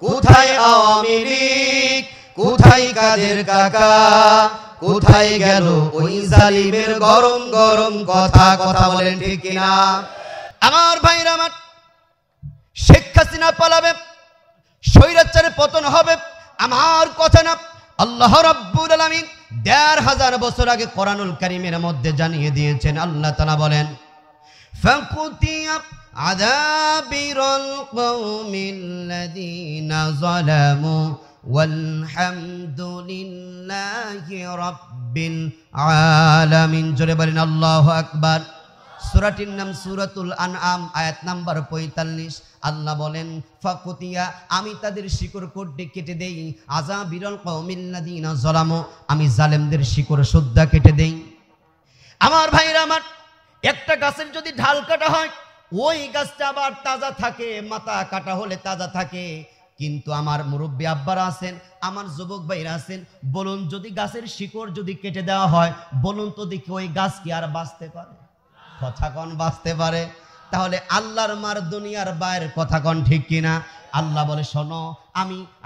কোথায় আওয়ামী লীগ, কোথায় কাদের কাকা, কোথায় গেল ওই জালিমের গরম গরম কথা? কথা বলেন ঠিক কিনা? আমার ভাইরা আমার, শেখ হাসিনা পালাবে, স্বৈরাচারের পতন হবে, আমার কথা না। আল্লাহ রাব্বুল আলামিন ১৫০০ বছর আগে কোরআনুল কারীমের মধ্যে জানিয়ে দিয়েছেন। আল্লাহ তাআলা বলেন, ফাকুতিয়া আযাবিরুল কওমিল্লাযীনা যালামু ওয়ালহামদুলিল্লাহি রাব্বিল আলামিন। জোরে বলেন আল্লাহু আকবার। সূরাটির নাম সূরাতুল আনআম, আয়াত নাম্বার ৪৫। আল্লাহ বলেন, ফাকুতিয়া, আমি তাদের শিকড় কোডে কেটে দেই, আযাবিরুল কওমিল্লাযীনা যালামু, আমি জালেমদের শিকড় সুদ্ধা কেটে দেই। আমার ভাইরা আমার, একটা গাছের যদি ঢাল কাটা হয়, ওই গাছটা আবার তাজা থাকে, মাথা কাটা হলে তাজা থাকে। কিন্তু আমার মুরব্বী আব্বারা আছেন, আমার যুবক ভাইরা আছেন, বলুন যদি গাছের শিকড় যদি কেটে দেওয়া হয়, বলুন তো দেখি ওই গাছ কি আর বাঁচতে পারে? কথা কন বাঁচতে পারে? তাহলে আল্লাহর মার দুনিয়ার বাইরের কথা কন ঠিক কিনা? আল্লাহ বলে, শোনো,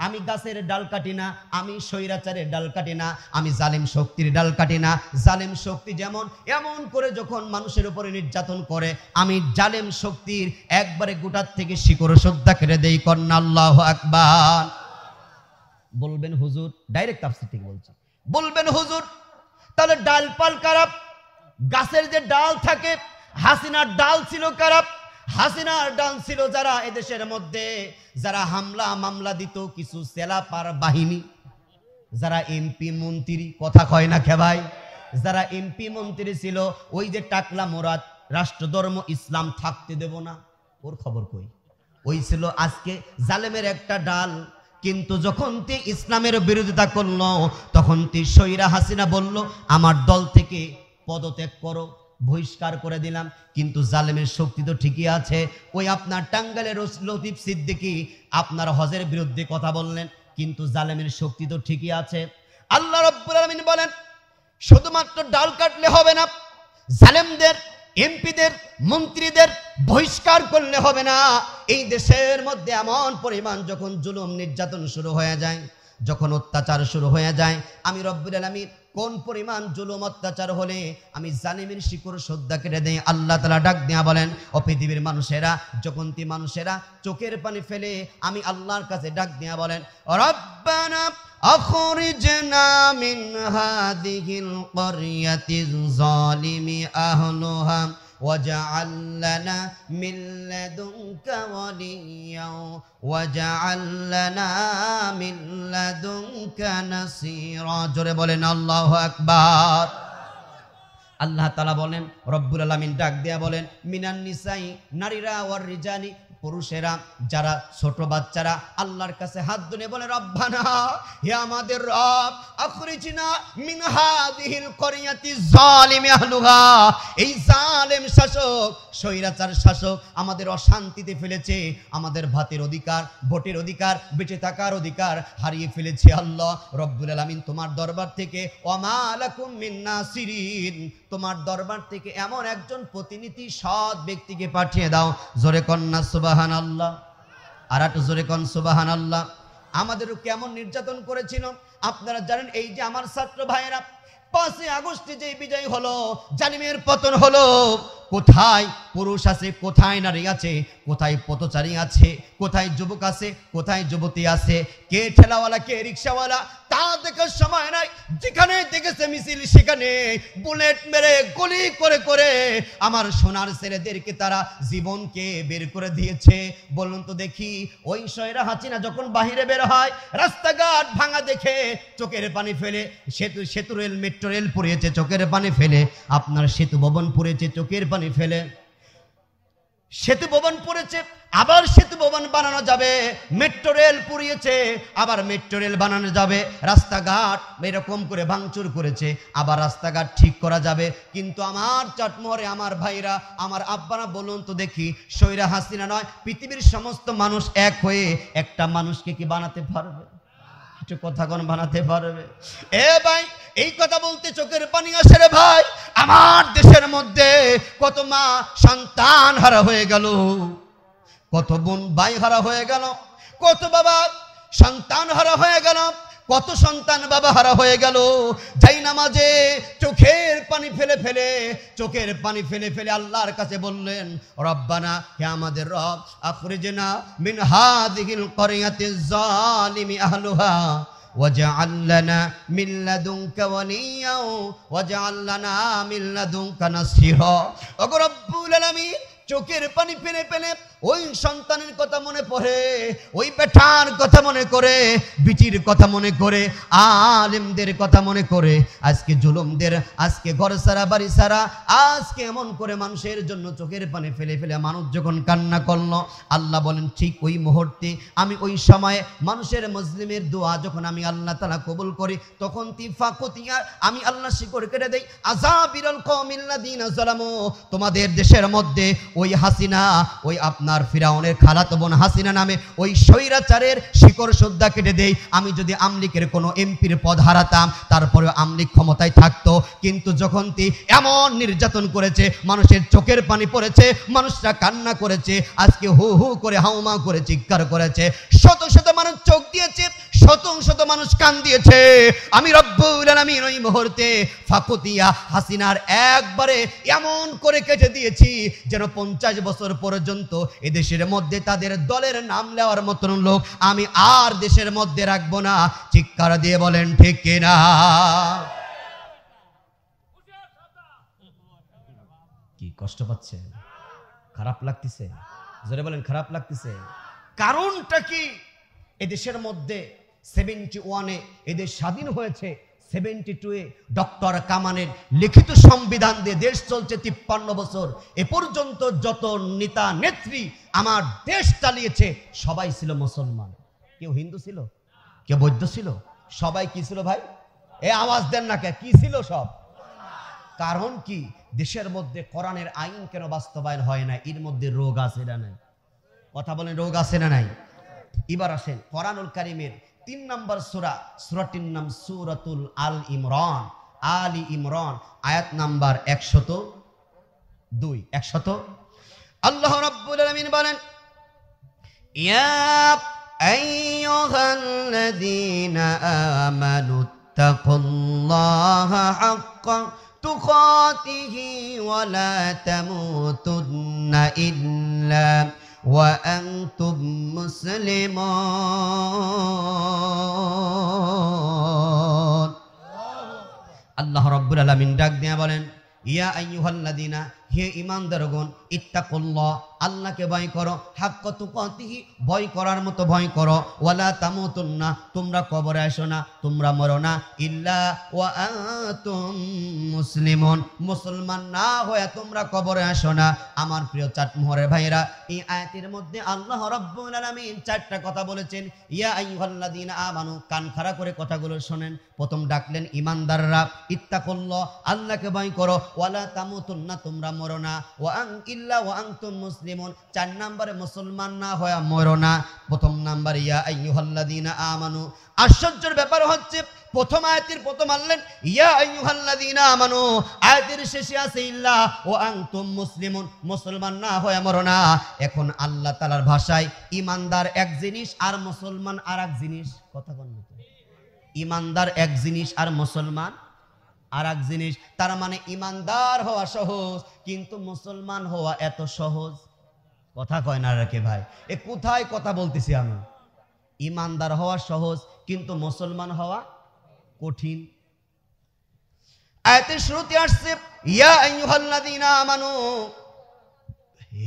আমি গাছের ডাল কাটি না, আমি স্বৈরাচারের ডাল কাটি না, আমি জালিম শক্তির ডাল কাটি না। জালিম শক্তি যেমন এমন করে যখন মানুষের উপরে নির্যাতন করে, আমি জালিম শক্তির একবারে গোটার থেকে শিকড় সুদ্ধা কেটে দেই। কন্না আল্লাহু আকবার। বলবেন হুজুর, ডাইরেক্ট তাফসীর থেকে বলছি, বলবেন হুজুর তাহলে ডালপাল খারাপ, গাছের যে ডাল থাকে, হাসিনার ডাল ছিল খারাপ। হাসিনার ডাল ছিল যারা এদেশের মধ্যে যারা হামলা মামলা দিত, কিছু সেলাপার বাহিনী, যারা এমপি মন্ত্রী, কথা কয় না খে ভাই, যারা এমপি মন্ত্রী ছিল, ওই যে টাকলা মোরাদ, রাষ্ট্রধর্ম ইসলাম থাকতে দেব না, ওর খবর কই? ওই ছিল আজকে জালেমের একটা ডাল। কিন্তু যখন তে ইসলামের বিরোধিতা করলো, তখন তে সৈরা হাসিনা বলল, আমার দল থেকে পদত্যাগ করো, বহিষ্কার করে দিলাম। কিন্তু জালেমের শক্তি তো ঠিকই আছে। ওই আপনার টাঙ্গাইলের লতিফ সিদ্দিকী আপনার হজের বিরুদ্ধে কথা বললেন, কিন্তু জালেমের শক্তি তো ঠিকই আছে। আল্লাহ রাব্বুল আলামিন বলেন, শুধুমাত্র ডাল কাটলে হবে না, জালেমদের এমপিদের মন্ত্রীদের বহিষ্কার করলে হবে না। এই দেশের মধ্যে এমন পরিমাণ যখন জুলুম নির্যাতন শুরু হয়ে যায়, যখন অত্যাচার শুরু হয়ে যায়, আমি রব্বুল আলামিন কোন পরিমাণ জুলুম অত্যাচার হলে আমি জালিমের শিকড় সুদ্ধা কেটে দেই। আল্লাহ তাআলা ডাক দিয়া বলেন, ও পৃথিবীর মানুষেরা, যখন তি মানুষেরা চোখের পানি ফেলে আমি আল্লাহর কাছে ডাক দিয়া বলেন, রব্বানা আখরিজনা মিন হাযিহিল ক্বরিয়াতিজ যালিমি আহলুহা ওয়াজআল লানা মিন লাদুনকা ওয়ালিয়্যা ওয়াজআল লানা মিন লাদুনকা নাসীরা। জোরে বলেন আল্লাহু আকবার। আল্লাহ তাআলা বলেন, রব্বুল আলামিন ডাক দেয়া বলেন, মিনান নিসাই, নারীরা, ওয়ার রিজালি, পুরুষেরা, যারা ছোট বাচ্চারা আল্লাহর কাছে হাত ধরে বলে, রব্বানা, হে আমাদের রব, আখরিজনা মিন হাযিহিল ক্বরিয়াতি যালিমি আহলুহা, এই জালেম শাসক, স্বৈরাচার শাসক আমাদের অশান্তিতে ফেলেছে, আমাদের ভাতের অধিকার, ভোটের অধিকার, বেঁচে থাকার অধিকার হারিয়ে ফেলেছে। আল্লাহ রব্বুল আলামিন তোমার দরবার থেকে ওয়ামা লাকুম মিন নাসিরিন, তোমার দরবার থেকে এমন একজন প্রতিনিধি সৎ ব্যক্তিকে পাঠিয়ে দাও। জোরে কন্না সুবহানাল্লাহ। আর একটু জোরে কন সুবহানাল্লাহ। আমাদেরও কেমন নির্যাতন করেছিল আপনারা জানেন। এই যে আমার ছাত্র ভাইয়েরা 5 আগস্টে যে বিজয় হলো, জালিমের পতন হলো, কোথায় পুরুষ আছে, কোথায় নারী আছে, কোথায় পথচারী আছে, কোথায় যুবক আছে, কোথায় যুবতী আছে, কে ঠেলাওয়ালা, কে রিক্সাওয়ালা, তা দেখার সময় নাই। যেখানে দেখেছে মিছিল, সেখানে বুলেট মেরে গুলি করে করে আমার সোনার ছেলেদেরকে তারা জীবনকে বের করে দিয়েছে। বলুন তো দেখি, ওই সয়রা হাসিনা যখন বাহিরে বের হয়, রাস্তাঘাট ভাঙা দেখে চোখের পানি ফেলে, সেতু রেল, মেট্রো রেল পুড়িয়েছে চোখের পানি ফেলে, আপনার সেতু ভবন পুড়েছে চোখের পানি ফেলে, সেতু ভবন পড়েছে, আবার সেতু ভবন বানানো যাবে, মেট্রো রেল পুড়িয়েছে, আবার মেট্রো রেল বানানো যাবে, রাস্তাঘাট এরকম করে ভাঙচুর করেছে, আবার রাস্তাঘাট ঠিক করা যাবে। কিন্তু আমার চটমহরে আমার ভাইরা, আমার আব্বারা, বলুন তো দেখি, সৈরা হাসিনা নয়, পৃথিবীর সমস্ত মানুষ এক হয়ে একটা মানুষকে কি বানাতে পারবে? একটু কথা কোন বানাতে পারবে? এ ভাই, এই কথা বলতে চোখের পানি আসে রে ভাই। আমার দেশের মধ্যে কত মা সন্তান হারা হয়ে গেল, কত বোন ভাই হারা হয়ে গেল, কত বাবা সন্তান হারা হয়ে গেল, কত সন্তান বাবা হারা হয়ে গেল। যাই নামাজে চোখের পানি ফেলে ফেলে আল্লাহর কাছে বললেন, রব্বানা, হে আমাদের রব, আখরিজনা মিন হাযিহিল ক্বরিয়াতিজ যালিমি আহলুহা ওয়াজআল লানা মিন লাদুনকা ওয়ালিয়্যা ওয়াজআল লানা মিন লাদুনকা নাসীরা। ওগো রব্বুল আলামিন, চোখের পানি ফেলে ফেলে ওই সন্তানের কথা মনে পড়ে, ওই বেটার কথা মনে করে, বিটির কথা মনে করে, আলেমদের কথা মনে করে, আজকে জুলুমদের, আজকে ঘর সারা বাড়ি সারা, আজকে এমন করে মানুষের জন্য চোখের পানি ফেলে ফেলে মানুষ যখন কান্না করলো, আল্লাহ বলেন ঠিক ওই মুহূর্তে আমি ওই সময়ে মানুষের মুসলিমের দোয়া যখন আমি আল্লাহ তাআলা কবুল করি, তখন তিফাকুতিয়া আমি আল্লাহ শিকড় কেটে দেই আযাবিরাল কওমিল্লাযিনা যালামু। তোমাদের দেশের মধ্যে ওই হাসিনা, ওই আপনার ফিরাউনের খালাতো বোন হাসিনা নামে ওই স্বৈরাচারের শিকড় সুদ্ধা কেটে দেই। আমি যদি আমলিকের কোনো এমপির পদ হারাতাম, তারপরেও আমলিক ক্ষমতায় থাকতো, কিন্তু যখন এমন নির্যাতন করেছে, মানুষের চোখের পানি পড়েছে, মানুষরা কান্না করেছে, আজকে হু হু করে হাউমা করে চিৎকার করেছে, শত শত মানুষ চোখ দিয়েছে, শত শত মানুষ কান দিয়েছে, আমি রব্বুল আলামিন ওই মুহূর্তে ফাকুতিয়া হাসিনার একবারে এমন করে কেটে দিয়েছি যেন 50 বছর পর্যন্ত এদেশের মধ্যে তাদের দলের নাম নেওয়ার মতন লোক আমি আর দেশের মধ্যে রাখবো না। চিৎকার দিয়ে বলেন ঠিক কিনা? কি কষ্ট পাচ্ছে? খারাপ লাগতেছে? জোরে বলেন খারাপ লাগতেছে? কারণটা কি? এদেশের মধ্যে 71-এ এদেশ স্বাধীন হয়েছে, 72-এ ডক্টর কামানের লিখিত সংবিধান দিয়ে দেশ চলছে 53 বছর। এ পর্যন্ত যত নেতা নেত্রী আমার দেশ চালিয়েছে সবাই ছিল মুসলমান। কেউ হিন্দু ছিল, কেউ বৌদ্ধ ছিল, সবাই কি ছিল ভাই? এ আওয়াজ দেন না কে? কি ছিল সব? কারণ কি? দেশের মধ্যে কোরআনের আইন কেন বাস্তবায়ন হয় না? এর মধ্যে রোগ আছে না নাই? কথা বলেন, রোগ আছে না নাই? এবার আসেন কোরআনুল কারীমের 3 নম্বর সূরা, সূরাটির নাম সূরাতুল আল ইমরান, আলী ইমরান, আয়াত নাম্বার 102। আল্লাহ রাব্বুল আলামিন বলেন, ইয়া আইয়ুহাল্লাযীনা আমানুত্তাকুল্লাহা হাক্কা তুকাতিহি ওয়া লা তামুতুন্না ইল্লা ওয়া আনতুম মুসলিমুন। আল্লাহ রাব্বুল আলামিন ডাক দিয়া বলেন, ইয়া আইয়ুহাল্লাযীনা, হে ঈমানদারগণ, ইত্তাকুল্লাহ, আল্লাহকে ভয় করো, হাক্কা তুকাতিহি, ভয় করার মতো ভয় করো, ওয়ালা তামুতুন্না, তোমরা কবরে আসো না, তোমরা মরো না, ইল্লা ওয়া আনতুম মুসলিমুন, মুসলমান না হয়ে তোমরা কবরে আসো না। আমার প্রিয় চাটমোহরের ভাইরা, এই আয়াতের মধ্যে আল্লাহ রাব্বুল আলামিন 4টা কথা বলেছেন। ইয়া আইয়ুহাল্লাযীনা আমানু, কান খাড়া করে কথাগুলো শোনেন। প্রথম ডাকলেন ঈমানদাররা, ইত্তাকুল্লাহ, আল্লাহকে ভয় করো, ওয়ালা তামুতুন্না, তোমরা মরো না, ইল্লা ওয়া আনতুম মুসলিমুন, 4 নম্বরে মুসলমান না হয়ে মরো না। প্রথম নাম্বার ইয়া আইয়ুহাল্লাযীনা আমানু। আশ্চর্যের ব্যাপার হচ্ছে প্রথম আয়াতের প্রথম আনলেন ইয়া আইয়ুহাল্লাযীনা আমানু, আয়াতের শেষে আছে ইল্লা ওয়া আনতুম মুসলিমুন, মুসলমান না হয়ে মরো না। এখন আল্লাহ তাআলার ভাষায় ঈমানদার এক জিনিস আর মুসলমান আর এক জিনিস। কথা বলেন, ঈমানদার এক জিনিস আর মুসলমান আর এক জিনিস। তার মানে ঈমানদার হওয়া সহজ, কিন্তু মুসলমান হওয়া এত সহজ? কথা কয় না রেখে ভাই, এ কোথায় কথা বলতেছি আমি? ঈমানদার হওয়া সহজ, কিন্তু মুসলমান হওয়া কঠিন। আয়াতের শুরুতে আসছে ইয়া আইয়ুহাল্লাযীনা আমানু,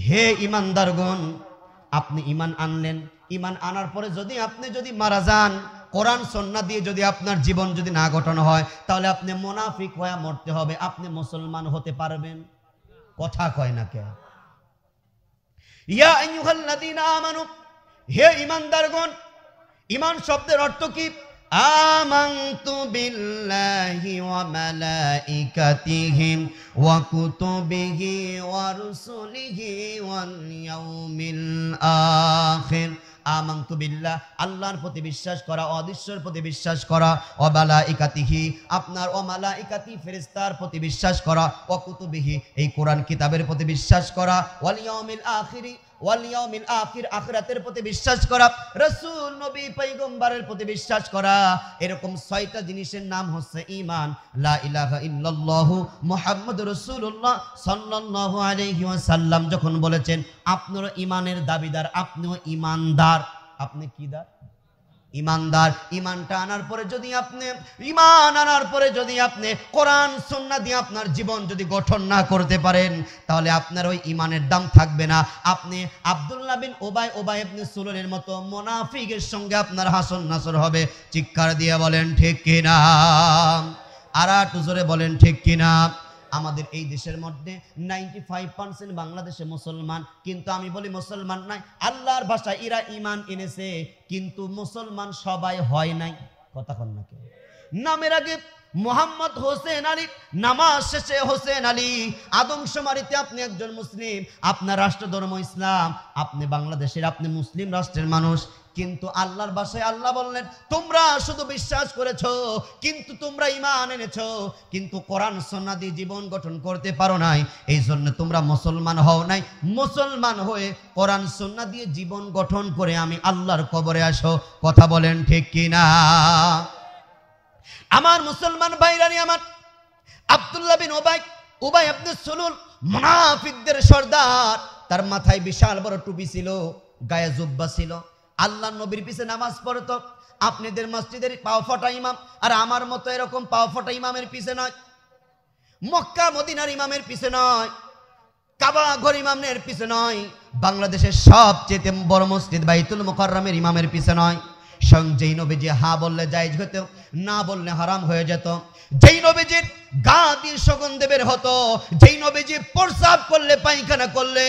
হে ঈমানদারগণ, আপনি ঈমান আনলেন, ঈমান আনার পরে যদি আপনি মারা যান, কোরআন সুন্নাহ দিয়ে যদি আপনার জীবন যদি না গঠন হয়, তাহলে আপনি মুনাফিক হয়ে মরতে হবে, আপনি মুসলমান হতে পারবেন? কথা কয় না কে? ইয়া আইয়ুহাল্লাযীনা আমানু, হে ঈমানদারগণ। ঈমান শব্দের অর্থ কি? আমানতু বিল্লাহি ওয়া মালাইকাতিহি ওয়া কুতুবিহি ওয়া রুসুলিহি ওয়াল ইয়াউমিল আখির। আমানতু বিল্লাহ, আল্লাহর প্রতি বিশ্বাস করা, অদৃশ্যের প্রতি বিশ্বাস করা, ও মালাইকাতিহি, আপনার ও মালাইকাতি ফেরেশতার প্রতি বিশ্বাস করা, ও কুতুবিহি, এই কোরআন কিতাবের প্রতি বিশ্বাস করা, ওয়াল ইয়াউমিল আখিরি, ওয়াল ইয়াউমিল আখির, আখিরাতের প্রতি বিশ্বাস করা, রাসূল নবী পয়গম্বরের প্রতি বিশ্বাস করা। এরকম 6টা জিনিসের নাম হচ্ছে ঈমান। লা ইলাহা ইল্লাল্লাহু মুহাম্মাদুর রাসূলুল্লাহ সাল্লাল্লাহু আলাইহি ওয়াসাল্লাম যখন বলেছেন আপনারা ঈমানের দাবিদার, আপনিও ঈমানদার। আপনি কি দার? ইমানদার। ইমানটা আনার পরে যদি আপনি কোরআন সুন্নাহ দিয়ে আপনার জীবন যদি গঠন না করতে পারেন, তাহলে আপনার ওই ইমানের দাম থাকবে না। আপনি আব্দুল্লাহ বিন উবাই ইবনে সুলুলের মতো মুনাফিকের সঙ্গে আপনার হাসন নাসর হবে। চিৎকার দিয়ে বলেন ঠিক কিনা? আর একটু জোরে বলেন ঠিক কিনা? আমাদের এই দেশের মধ্যে 95% বাংলাদেশে মুসলমান, কিন্তু আমি বলি মুসলমান নাই, আল্লাহর ভাষায় এরা ঈমান এনেছে, কিন্তু মুসলমান সবাই হয় নাই। কথা কন না কেউ? নামের আগে মোহাম্মদ হোসেন আলী, নামাজ শেষে হোসেন আলী। আদমশুমারিতে আপনি একজন মুসলিম, আপনার রাষ্ট্র ধর্ম ইসলাম, আপনি বাংলাদেশের, আপনি মুসলিম রাষ্ট্রের মানুষ, কিন্তু আল্লাহর ভাষায় আল্লাহ বললেন তোমরা শুধু বিশ্বাস করেছো, কিন্তু তোমরা ঈমান এনেছো, কিন্তু কোরআন সুন্নাহ দিয়ে জীবন গঠন করতে পারো নাই, এই জন্য তোমরা মুসলমান হও নাই। মুসলমান হয়ে কোরআন সুন্নাহ দিয়ে জীবন গঠন করে আমি আল্লাহর কবরে আসো। কথা বলেন ঠিক কিনা? আমার মুসলমান ভাইরানি, আমার আব্দুল্লাহ বিন উবাই ইবনে সুলুল মুনাফিকদের সর্দার। তার মাথায় বিশাল বড় টুপি ছিল, গায়ে জুব্বা ছিল, আল্লাহ নবীর পিছে নামাজ পড়তো। আপনাদের মসজিদের পাও ফটা ইমাম আর আমার মতো এরকম পাও ফটা ইমামের পিছে নয়, মক্কা মদিনার ইমামের পিছে নয়, কাবা ঘর ইমামের পিছে নয়, বাংলাদেশের সবচেয়ে বড় মসজিদ বাইতুল মুকাররমের ইমামের পিছে নয়। যেই নবীজি হা বললে জায়েজ হতো, না বললে হারাম হয়ে যেত। যেই নবীজির গা দিয়ে সুগন্ধ বের হতো, যেই নবীজি প্রস্রাব করলে, পায়খানা করলে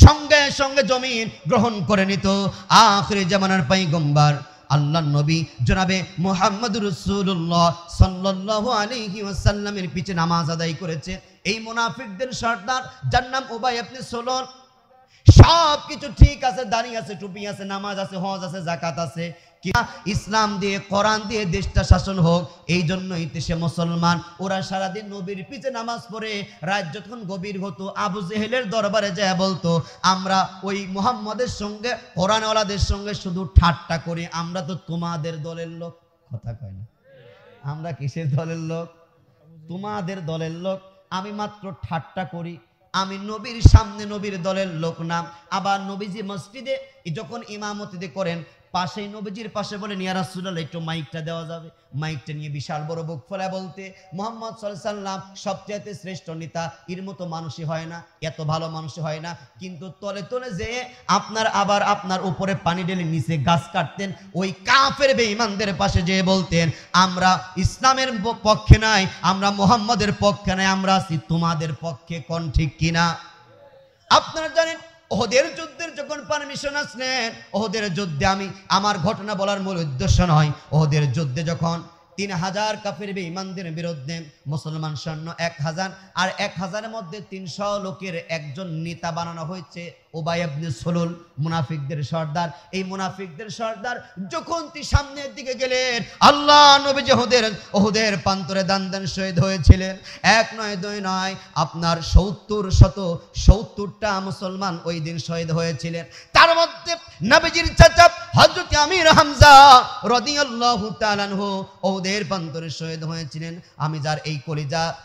সঙ্গে সঙ্গে জমিন গ্রহণ করে নিত। আখির জামানার পয়গম্বর আল্লাহর নবী জনাবে মুহাম্মদুর রাসূলুল্লাহ সাল্লাল্লাহু আলাইহি ওয়াসাল্লামের পিছে নামাজ আদায় করেছে এই মুনাফিকদের সর্দার, যার নাম উবাই ইবনে সুলুল। সব কিছু ঠিক আছে, দাড়ি আছে, টুপি আছে, নামাজ আছে, হজ আছে, যাকাত আছে, ইসলাম দিয়ে কোরআন দিয়ে দেশটা শাসন হোক, এই জন্যই দেশে মুসলমান। ওরা সারাদিন নবীর পিছে নামাজ পড়ে, রাত যখন গভীর হতো আবু জেহেলের দরবারে যায় বলতো আমরা ওই মুহাম্মদের সঙ্গে, কোরআনওয়ালাদের সঙ্গে শুধু ঠাট্টা করি, আমরা তো তোমাদের দলের লোক। কথা কয় না? আমরা কিসের দলের লোক? তোমাদের দলের লোক। আমি মাত্র ঠাট্টা করি, আমি নবীর সামনে নবীর দলের লোক না। আবার নবীজি মসজিদে যখন ইমামতি করেন, পাশেই নবীজির পাশে বলেন ইয়া রাসূলুল্লাহ একটু মাইকটা দেওয়া যাবে? মাইকটা নিয়ে বিশাল বড় বুক ফেলা বলতে মুহাম্মদ সাল্লাল্লাহু আলাইহি সাল্লাম সবচেয়ে শ্রেষ্ঠ নেতা, এর মতো মানুষই হয় না, এত ভালো মানুষই হয় না। কিন্তু তলে তলে যে আবার আপনার উপরে পানি ঢেলে নিচে গাছ কাটতেন, ওই কাফের বেঈমানদের পাশে যেয়ে বলতেন আমরা ইসলামের পক্ষে নাই, আমরা মুহাম্মদের পক্ষে নাই, আমরা আছি তোমাদের পক্ষে। কোন ঠিক কিনা? আপনারা জানেন ওহদের যুদ্ধের যখন পারমিশন আসলেন, ওহদের যুদ্ধে আমি আমার ঘটনা বলার মূল উদ্দেশ্য নয়, ওহদের যুদ্ধে যখন 3000 কাফের বেঈমানদের বিরুদ্ধে মুসলমান সৈন্য 1000, আর 1000-এর মধ্যে 300 লোকের একজন নেতা বানানো হয়েছে উবাই ইবনে সুলুল, মুনাফিকদের সর্দার। এই মুনাফিকদের সর্দার যখন সামনের দিকে গেলেন, আল্লাহ নবী ওহুদের প্রান্তরে দান শহীদ হয়েছিলেন। 1 নয় 2 নয়, আপনার 70টা মুসলমান ওই দিন শহীদ হয়েছিলেন। তার মধ্যে নবীজির চাচা হযরত আমির হামজা রাদিয়াল্লাহু তাআলা আনহু ওহুদের প্রান্তরে শহীদ হয়েছিলেন। আমি যার এই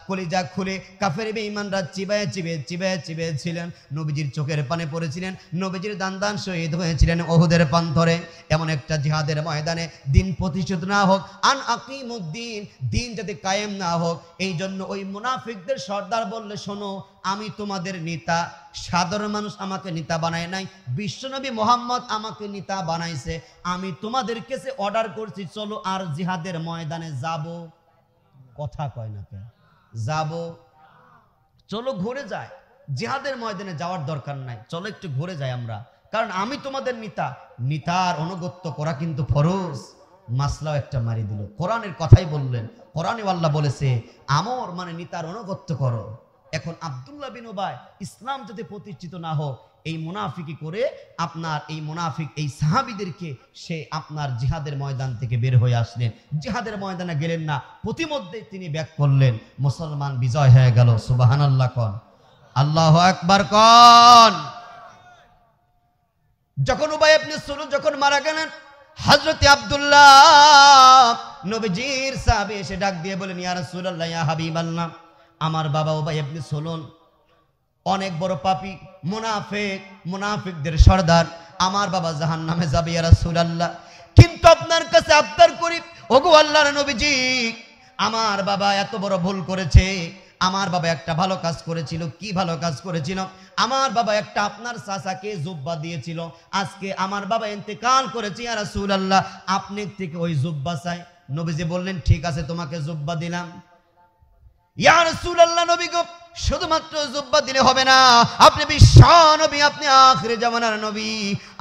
কলিজা খুলে কাফের বেঈমানরা চিবায়ে ছিলেন, নবীজির চোখের পানে পড়েছিলেন, নবীজির দান শহীদ হয়েছিলেন ওহুদের প্রান্তরে। এমন একটা জিহাদের ময়দানে দিন প্রতিষ্ঠিত না হোক, আন আকিমুদ্দিন, দিন যাতে কায়েম না হোক, এই জন্য ওই মুনাফিকদের সর্দার বললে শোনো আমি তোমাদের নেতা, সাধারণ মানুষ আমাকে নেতা বানায় নাই, বিশ্বনবী মোহাম্মদ আমাকে নেতা বানাইছে, আমি তোমাদের কাছে অর্ডার করছি চলো আর জিহাদের ময়দানে যাব। কথা কয় না কেন? যাব, চলো ঘুরে যায়, জিহাদের ময়দানে যাওয়ার দরকার নাই, চলো একটু ঘুরে যাই আমরা, কারণ আমি তোমাদের নেতা। নেতার অনুগত্য করা কিন্তু ফরজ। মাসলাও একটা মারি দিল, কোরআনের কথাই বললেন, কোরআনে আল্লাহ বলেছে আমর মানে নেতার অনুগত্য করো। এখন আব্দুল্লাহ বিন উবাই ইসলাম যদি প্রতিষ্ঠিত না হোক, এই মুনাফিকি করে আপনার এই মুনাফিক এই সাহাবীদেরকে সে আপনার জিহাদের ময়দান থেকে বের হয়ে আসলেন, জিহাদের ময়দানে গেলেন না, প্রতিমধ্যে তিনি ব্যাক করলেন, মুসলমান বিজয় হয়ে গেল। সুবহানাল্লাহ কন, আল্লাহু আকবার কন। যখন উবাই ইবনে সুলুল যখন মারা গেলেন, হযরত আব্দুল্লাহ নবীজির সাহাবী এসে ডাক দিয়ে বলেন, ইয়া রাসূলুল্লাহ, ইয়া হাবিবাল্লাহ, আমার বাবা উবাই ইবনে সুলুল অনেক বড় পাপী, মুনাফিক, মুনাফিকদের সর্দার, আমার বাবা জাহান্নামে যাবে ইয়া রাসূলুল্লাহ। কিন্তু আপনার কাছে আবদার করি, ওগো আল্লাহর নবীজি, আমার বাবা এত বড় ভুল করেছে। আমার বাবা একটা ভালো কাজ করেছিল। কি ভালো কাজ করেছিল? আমার বাবা একটা আপনার চাচাকে জুব্বা দিয়েছিল। আজকে আমার বাবা ইন্তেকাল করেছে ইয়া রাসূলুল্লাহ, আপনি থেকে ওই জুব্বা চাই। নবীজি বললেন, ঠিক আছে, তোমাকে জুব্বা দিলাম। ইয়া রাসূলুল্লাহ, নবী গো, শুধুমাত্র জুব্বা দিলে হবে না, আপনি বিশ্ব নবী, আপনি আখিরে জামানার নবী,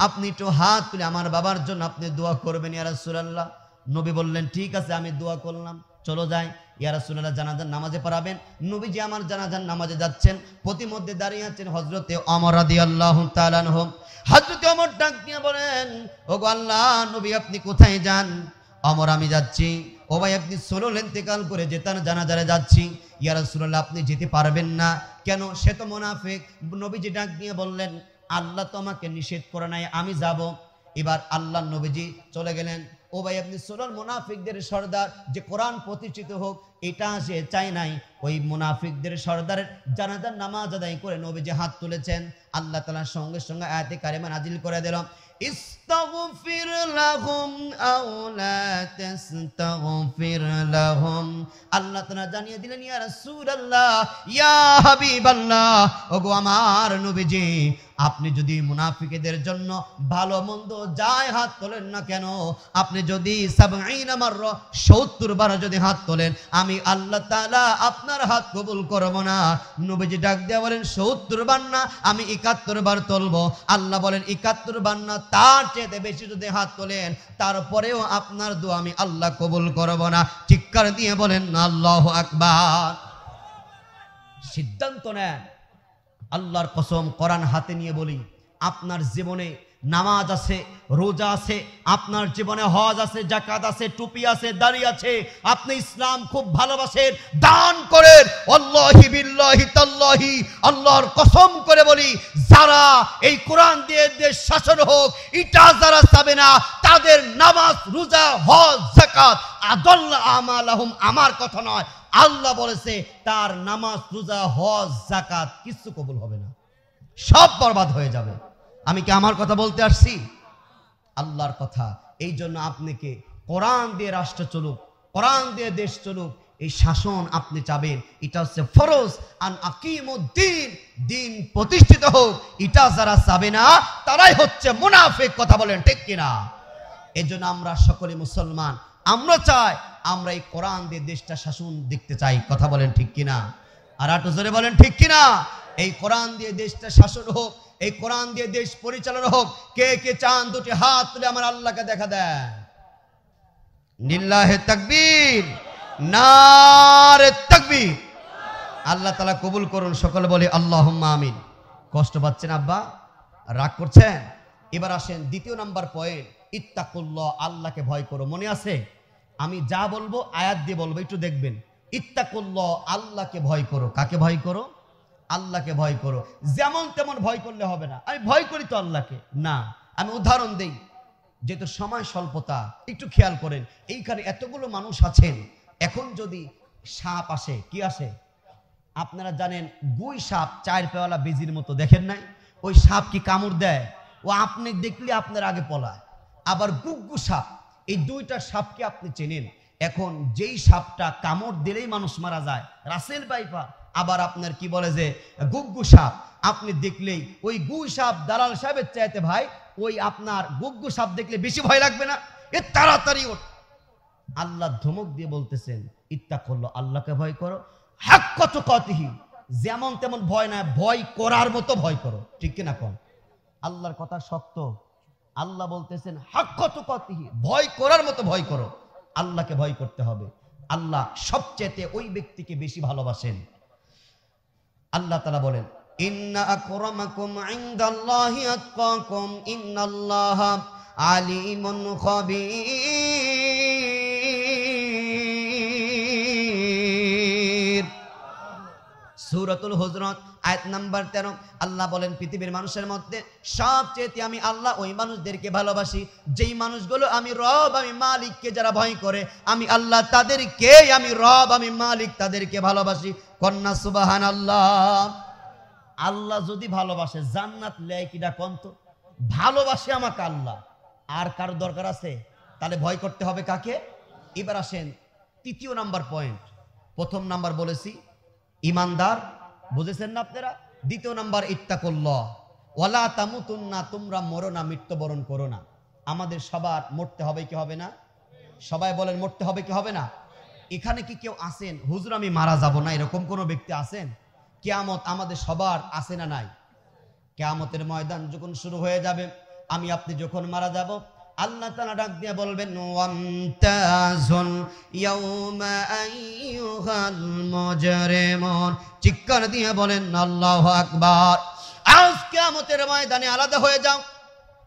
আপনি একটু হাত তুলে আমার বাবার জন্য আপনি দোয়া করবেন ইয়া রাসূলুল্লাহ। নবী বললেন, ঠিক আছে, আমি দোয়া করলাম, চলো যাই। ইয়া রাসূলুল্লাহ জানাজার নামাজে পড়াবেন। নবীজি আমার জানাজার নামাজে যাচ্ছেন, প্রতিমধ্যে দাঁড়িয়ে আছেন হযরতে ওমর রাদিয়াল্লাহু তাআলা আনহু। হযরতে ওমর ডাক দিয়ে বলেন, ওগো আল্লাহ নবী, আপনি কোথায় যান? ওমর, আমি যাচ্ছি উবাই ইবনে সুলুল ইন্তেকাল করে যে তার জানাজারে যাচ্ছি। ইয়া রাসূলুল্লাহ, আপনি যেতে পারবেন না কেন? সে তো মুনাফিক। নবীজি ডাক দিয়ে বললেন, আল্লাহ তো আমাকে নিষেধ করে নাই, আমি যাব। এবার আল্লাহর নবীজি চলে গেলেন। উবাই ইবনে সুলুল মুনাফিকদের সর্দার, যে কোরআন প্রতিষ্ঠিত হোক এটা সে চায় নাই। ওই মুনাফিকদের সর্দারের জানাজার নামাজ আদায় করে নবীজি হাত তুলেছেন। আল্লাহ তাআলা সঙ্গে সঙ্গে আয়াতে কারিমা নাজিল করে দিল, ইস্তাগফির লাহুম আও লা তাস্তাগফির লাহুম। আল্লাহ তাআলা জানিয়ে দিলেন, ইয়া রাসূলুল্লাহ, ইয়া হাবিবাল্লাহ, ওগো আমার নবীজি, আপনি যদি মুনাফিকদের জন্য ভালো মন্দ যাই হাত তোলেন না কেন, আপনি যদি ৭০ মাররা ৭০ বার যদি হাত তোলেন, আমি আল্লাহ তাআলা আপনার হাত কবুল করব না। নবীজি ডাক দিয়ে বলেন, ৭০ বার না, আমি ৭১ বার তুলবো। আল্লাহ বলেন, ৭১ বার না, তার চেয়ে বেশি যদি হাত তোলেন, তারপরেও আপনার দোয়া আমি আল্লাহ কবুল করব না। চিৎকার দিয়ে বলেন আল্লাহু আকবার। সিদ্ধান্ত নেন। আল্লাহর কসম, কোরআন হাতে নিয়ে বলি, আপনার জীবনে নামাজ আছে, রোজা আছে, আপনার জীবনে হজ আছে, যাকাত আছে, টুপি আছে, দাড়ি আছে, আপনি ইসলাম খুব ভালোবাসেন, দান করেন। আল্লাহি বিল্লাহি তাল্লাহি, আল্লাহর কসম করে বলি, যারা এই কোরআন দিয়ে দেশ শাসন হোক এটা যারা চাবে না, তাদের নামাজ, রোজা, হজ, যাকাত আদাল্লা আমালাহুম, আমার কথা নয়, আল্লাহ বলেছে তার নামাজ, রোজা, হজ, যাকাত কিছু কবুল হবে না, সব বরবাদ হয়ে যাবে। আমি কি আমার কথা বলতে আসছি? আল্লাহর কথা। এই জন্য আপনাকে কোরআন দিয়ে রাষ্ট্র চলুক, কোরআন দিয়ে দেশ চলুক, এই শাসন আপনি চাবেন। এটা হচ্ছে ফরজ, আন আকিমুদ্দিন, দিন প্রতিষ্ঠিত হোক। এটা যারা চাবে না তারাই হচ্ছে মুনাফিক। কথা বলেন ঠিক কিনা? এই জন্য আমরা সকলে মুসলমান, আমরা চাই আমরা এই কোরআন দিয়ে দেশটা শাসন দেখতে চাই। কথা বলেন ঠিক কিনা? আর একটু জোরে বলেন ঠিক কিনা? এই কোরআন দিয়ে দেশটা শাসন হোক, এই কোরআন দিয়ে দেশ পরিচালনা হোক। কে কে চান দুটি হাত তুলে আমার আল্লাহকে দেখা দেন। লিল্লাহি তাকবীর, নারে তাকবীর। আল্লাহ তাআলা কবুল করুন। সকলে বলি আল্লাহুম্মা আমিন। কষ্ট পাচ্ছেন আব্বা? রাগ করছেন? এবার আসেন দ্বিতীয় নাম্বার পয়েন্ট, ইত্তাকুল্লাহ, আল্লাহকে ভয় করো। মনে আছে? আমি যা বলবো আয়াত দিয়ে বলবো, একটু দেখবেন। ইত্তাকুল্লাহ, আল্লাহকে ভয় করো। কাকে ভয় করো? আল্লাহকে ভয় করো। যেমন তেমন ভয় করলে হবে না। আমি ভয় করি তো আল্লাহকে না। আমি উদাহরণ দেই, যেহেতু সময় স্বল্পতা, একটু খেয়াল করেন। এইখানে এতগুলো মানুষ আছেন, এখন যদি সাপ আসে, কি আসে আপনারা জানেন, গুই সাপ, 4 পেওয়ালা বিজির মতো, দেখেন নাই? ওই সাপ কি কামড় দেয়? ও আপনি দেখলে আপনার আগে পলায়। আবার গুগ্গু সাপ, এই দুইটা সাপকে আপনি চেনেন। এখন যেই সাপটা কামড় দিলেই মানুষ মারা যায়, রাসেল পাইপা। আবার আপনার কি বলে যে গুগ্গু সাপ, আপনি দেখলেই ওই গুই সাপ দালাল সাহেবের চাইতে ভাই, ওই আপনার গুগ্গু সাপ দেখলে বেশি ভয় লাগবে না? এ তাড়াতাড়ি ওঠ। আল্লাহ ধমক দিয়ে বলতেছেন, ইত্তাকুল্লাহ, আল্লাহকে ভয় করো, হাক্কা তুকাতিহি, যেমন তেমন ভয় না, ভয় করার মতো ভয় করো। ঠিক কিনা কোন? আল্লাহর কথা শক্ত। আল্লাহ বলতেছেন হাক্কা তুকাতিহি, ভয় করার মতো ভয় করো। আল্লাহকে ভয় করতে হবে। আল্লাহ সবচেয়ে ওই ব্যক্তিকে বেশি ভালোবাসেন। আল্লাহ তাআলা বলেন, ইন্না আকরামাকুম ইনদাল্লাহি আতকাকুম ইন্নাল্লাহা আলিমুন খাবীর। সূরাতুল হুজরাত আয়াত নাম্বার 13 আল্লাহ বলেন পৃথিবীর মানুষের মধ্যে সবচেয়ে আমি আল্লাহ ওই মানুষদেরকে ভালোবাসি যেই মানুষগুলো আমি রব আমি মালিককে যারা ভয় করে, আমি আল্লাহ তাদেরকে, আমি রব আমি মালিক তাদেরকে ভালোবাসি। কন্যা সুবহানাল্লাহ। আল্লাহ যদি ভালোবাসে জান্নাত লেয় কিনা কন্ত? ভালোবাসে আমাকে আল্লাহ, আর কার দরকার আছে? তাহলে ভয় করতে হবে কাকে? এবার আসেন তৃতীয় নাম্বার পয়েন্ট। প্রথম নাম্বার বলেছি ইমানদার, বুঝেছেন না আপনারা? দ্বিতীয় নাম্বার ইত্তাকুল্লাহ, ওয়ালা তামুতুন্না, তোমরা মরো না, মৃত্যুবরণ করো না। আমাদের সবার মরতে হবে কি হবে না? সবাই বলেন মরতে হবে কি হবে না? এখানে কি কেউ আছেন হুজুর আমি মারা যাব না, এরকম কোন ব্যক্তি আছেন? কিয়ামত আমাদের সবার আছে না নাই? কিয়ামতের ময়দান যখন শুরু হয়ে যাবে, আমি আপনি যখন মারা যাব, আল্লাহ তাআলা ডাক দিয়ে বলবেন ওয়ামতাজুল ইয়াউমা আইয়ুহাল মুজরিমুন, চিৎকার দিয়ে বলেন আল্লাহু আকবার। আজ কিয়ামতের ময়দানে আলাদা হয়ে যাও।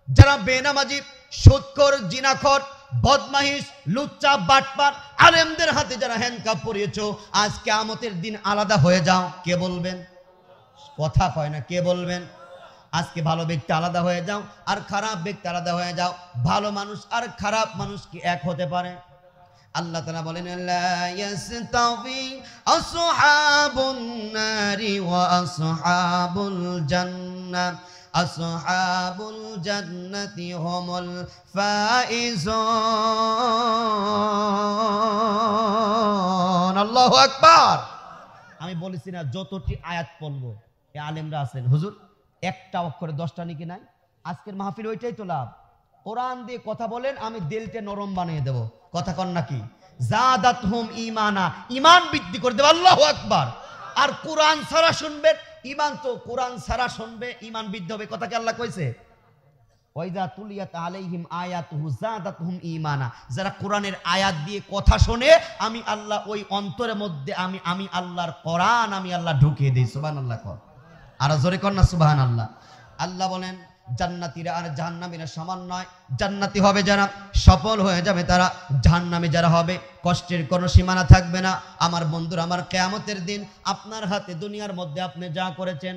যারা বেনামাজি, সুদখোর, জিনাখোর, বদমাইশ, লুচ্চা, বাটপার, আলেমদের হাতে যারা হ্যান্ডকাপ পরিয়েছো, আজ কিয়ামতের দিন আলাদা হয়ে যাও। কে বলবেন? কথা কয় না, কে বলবেন? আজকে ভালো ব্যক্তি আলাদা হয়ে যাও, আর খারাপ ব্যক্তি আলাদা হয়ে যাও। ভালো মানুষ আর খারাপ মানুষ কি এক হতে পারে? আল্লাহ তাআলা বলেন লা ইয়াস্তাওয়ি আসহাবুন নারি ওয়া আসহাবুল জান্নাহ, আসহাবুল জান্নাতি হুমুল ফাইজুন। আল্লাহু আকবার। আমি বলেছি না যতটি আয়াত পড়বো, এই আলেমরা আছেন হুজুর একটা অক্ষরে 10টা নাকি নাই? আজকের মাহফিল ওইটাই তো লাভ। কোরআন দিয়ে কথা বলেন, আমি দিলটা নরম বানিয়ে দেব। কথা কন নাকি? জাদাতহুম ঈমানা, ঈমান বৃদ্ধি করে দেব। আল্লাহু আকবার। আর কোরআন ছাড়া শুনবেন, ঈমান তো কোরআন ছাড়া শুনবে, ঈমান বৃদ্ধি হবে। কথা কি আল্লাহ কইছে? ওয়াইদা তুলিয়াত আলাইহিম আয়াতুহু জাদাতহুম ঈমানা, যারা কোরআনের আয়াত দিয়ে কথা শুনে, আমি আল্লাহ ওই অন্তরের মধ্যে আমি আল্লাহর কোরআন আমি আল্লাহ ঢুকিয়ে দেই। সুবহানাল্লাহ কর, আর জোরে কর না সুবহানাল্লাহ। আল্লাহ বলেন জান্নাতীরা আর জাহান্নামীরা সমান নয়। জান্নাতি হবে যারা, সফল হয়ে যাবে তারা। জাহান্নামী যারা হবে, কষ্টের কোনো সীমানা থাকবে না। আমার বন্ধুরা, আমার কিয়ামতের দিন আপনার হাতে দুনিয়ার মধ্যে আপনি যা করেছেন,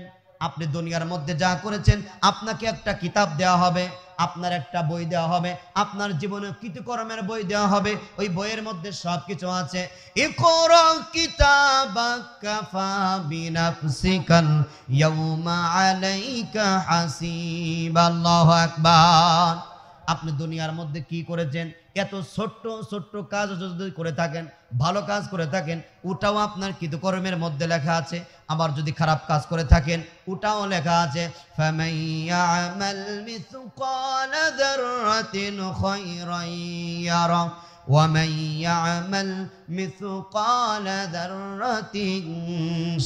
আপনি দুনিয়ার মধ্যে যা করেছেন, আপনাকে একটা কিতাব দেওয়া হবে, আপনার একটা বই দেওয়া হবে, আপনার জীবনে কৃতকর্মের বই দেওয়া হবে। ওই বইয়ের মধ্যে সবকিছু আছে। ইকরা কিতাবাকা কাফা বিনাফসিকাল ইয়াউমা আলাইকা হাসিবা। আল্লাহু আকবার। আপনি দুনিয়ার মধ্যে কি করেছেন, এত ছোট্ট ছোট্ট কাজ যদি করে থাকেন, ভালো কাজ করে থাকেন, ওটাও আপনার কৃতকর্মের মধ্যে লেখা আছে। আবার যদি খারাপ কাজ করে থাকেন, ওটাও লেখা আছে। ফামান ইয়ামাল মিসকালা যাররাতিন খায়রান ইয়ারা ওয়া মান ইয়ামাল মিসকালা যাররাতিন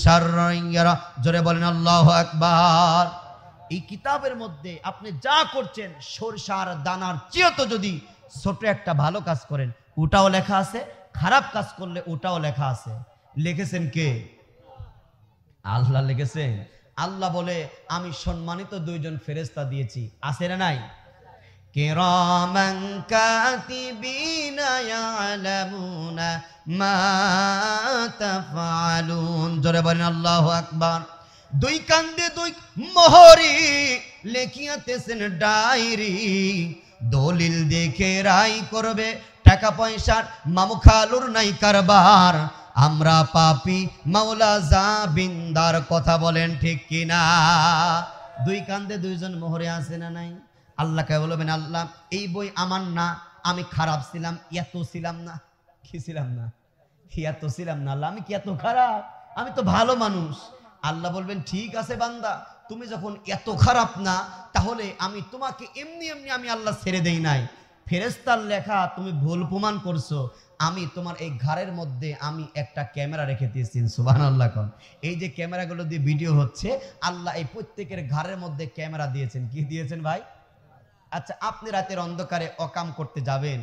শাররান ইয়ারা। জোরে বলেন আল্লাহু আকবার। এই কিতাবের মধ্যে আপনি যা করছেন, সরষার দানার চেয়ে তো যদি ছোট একটা ভালো কাজ করেন, ওটাও লেখা আছে। খারাপ কাজ করলে ওটাও লেখা আছে। লিখেছেন কে? আল্লাহ লিখেছেন। আল্লাহ বলে আমি সম্মানিত দুইজন ফেরেশতা দিয়েছি, আছে না নাই? কিরামান কাতিবিনা ইয়ালামুনা মা তাফআলুন। জোরে বলেন আল্লাহু আকবার। দুই কান্দে দুই মোহরি লেখিয়াতেছেন ডায়েরি, দলিল দেখে রাই করবে, টাকা পয়সার মামু খালুর নাই কারবার। আমরা পাপী মাওলা জাবিন্দার। কথা বলেন ঠিক কিনা? দুই কান্দে দুইজন মোহরে আছে না নাই? আল্লাহকে বলবেন আল্লাহ এই বই আমার না, আমি খারাপ ছিলাম, এত ছিলাম না। কি ছিলাম না? এত ছিলাম না। আল্লাহ আমি কি এত খারাপ? আমি তো ভালো মানুষ। আল্লাহ বলবেন ঠিক আছে বান্দা, তুমি যখন এত খারাপ না, তাহলে আমি তোমাকে এমনি এমনি আমি আল্লাহ ছেড়ে দেই নাই। ফেরেশতার লেখা তুমি ভুল প্রমাণ করছো, আমি তোমার এই ঘরের মধ্যে আমি একটা ক্যামেরা রেখে দিয়েছি। সুবহানাল্লাহ। কোন এই যে ক্যামেরাগুলো দিয়ে ভিডিও হচ্ছে, আল্লাহ এই প্রত্যেকের ঘরের মধ্যে ক্যামেরা দিয়েছেন। কি দিয়েছেন ভাই? আচ্ছা, আপনি রাতের অন্ধকারে অকাম করতে যাবেন,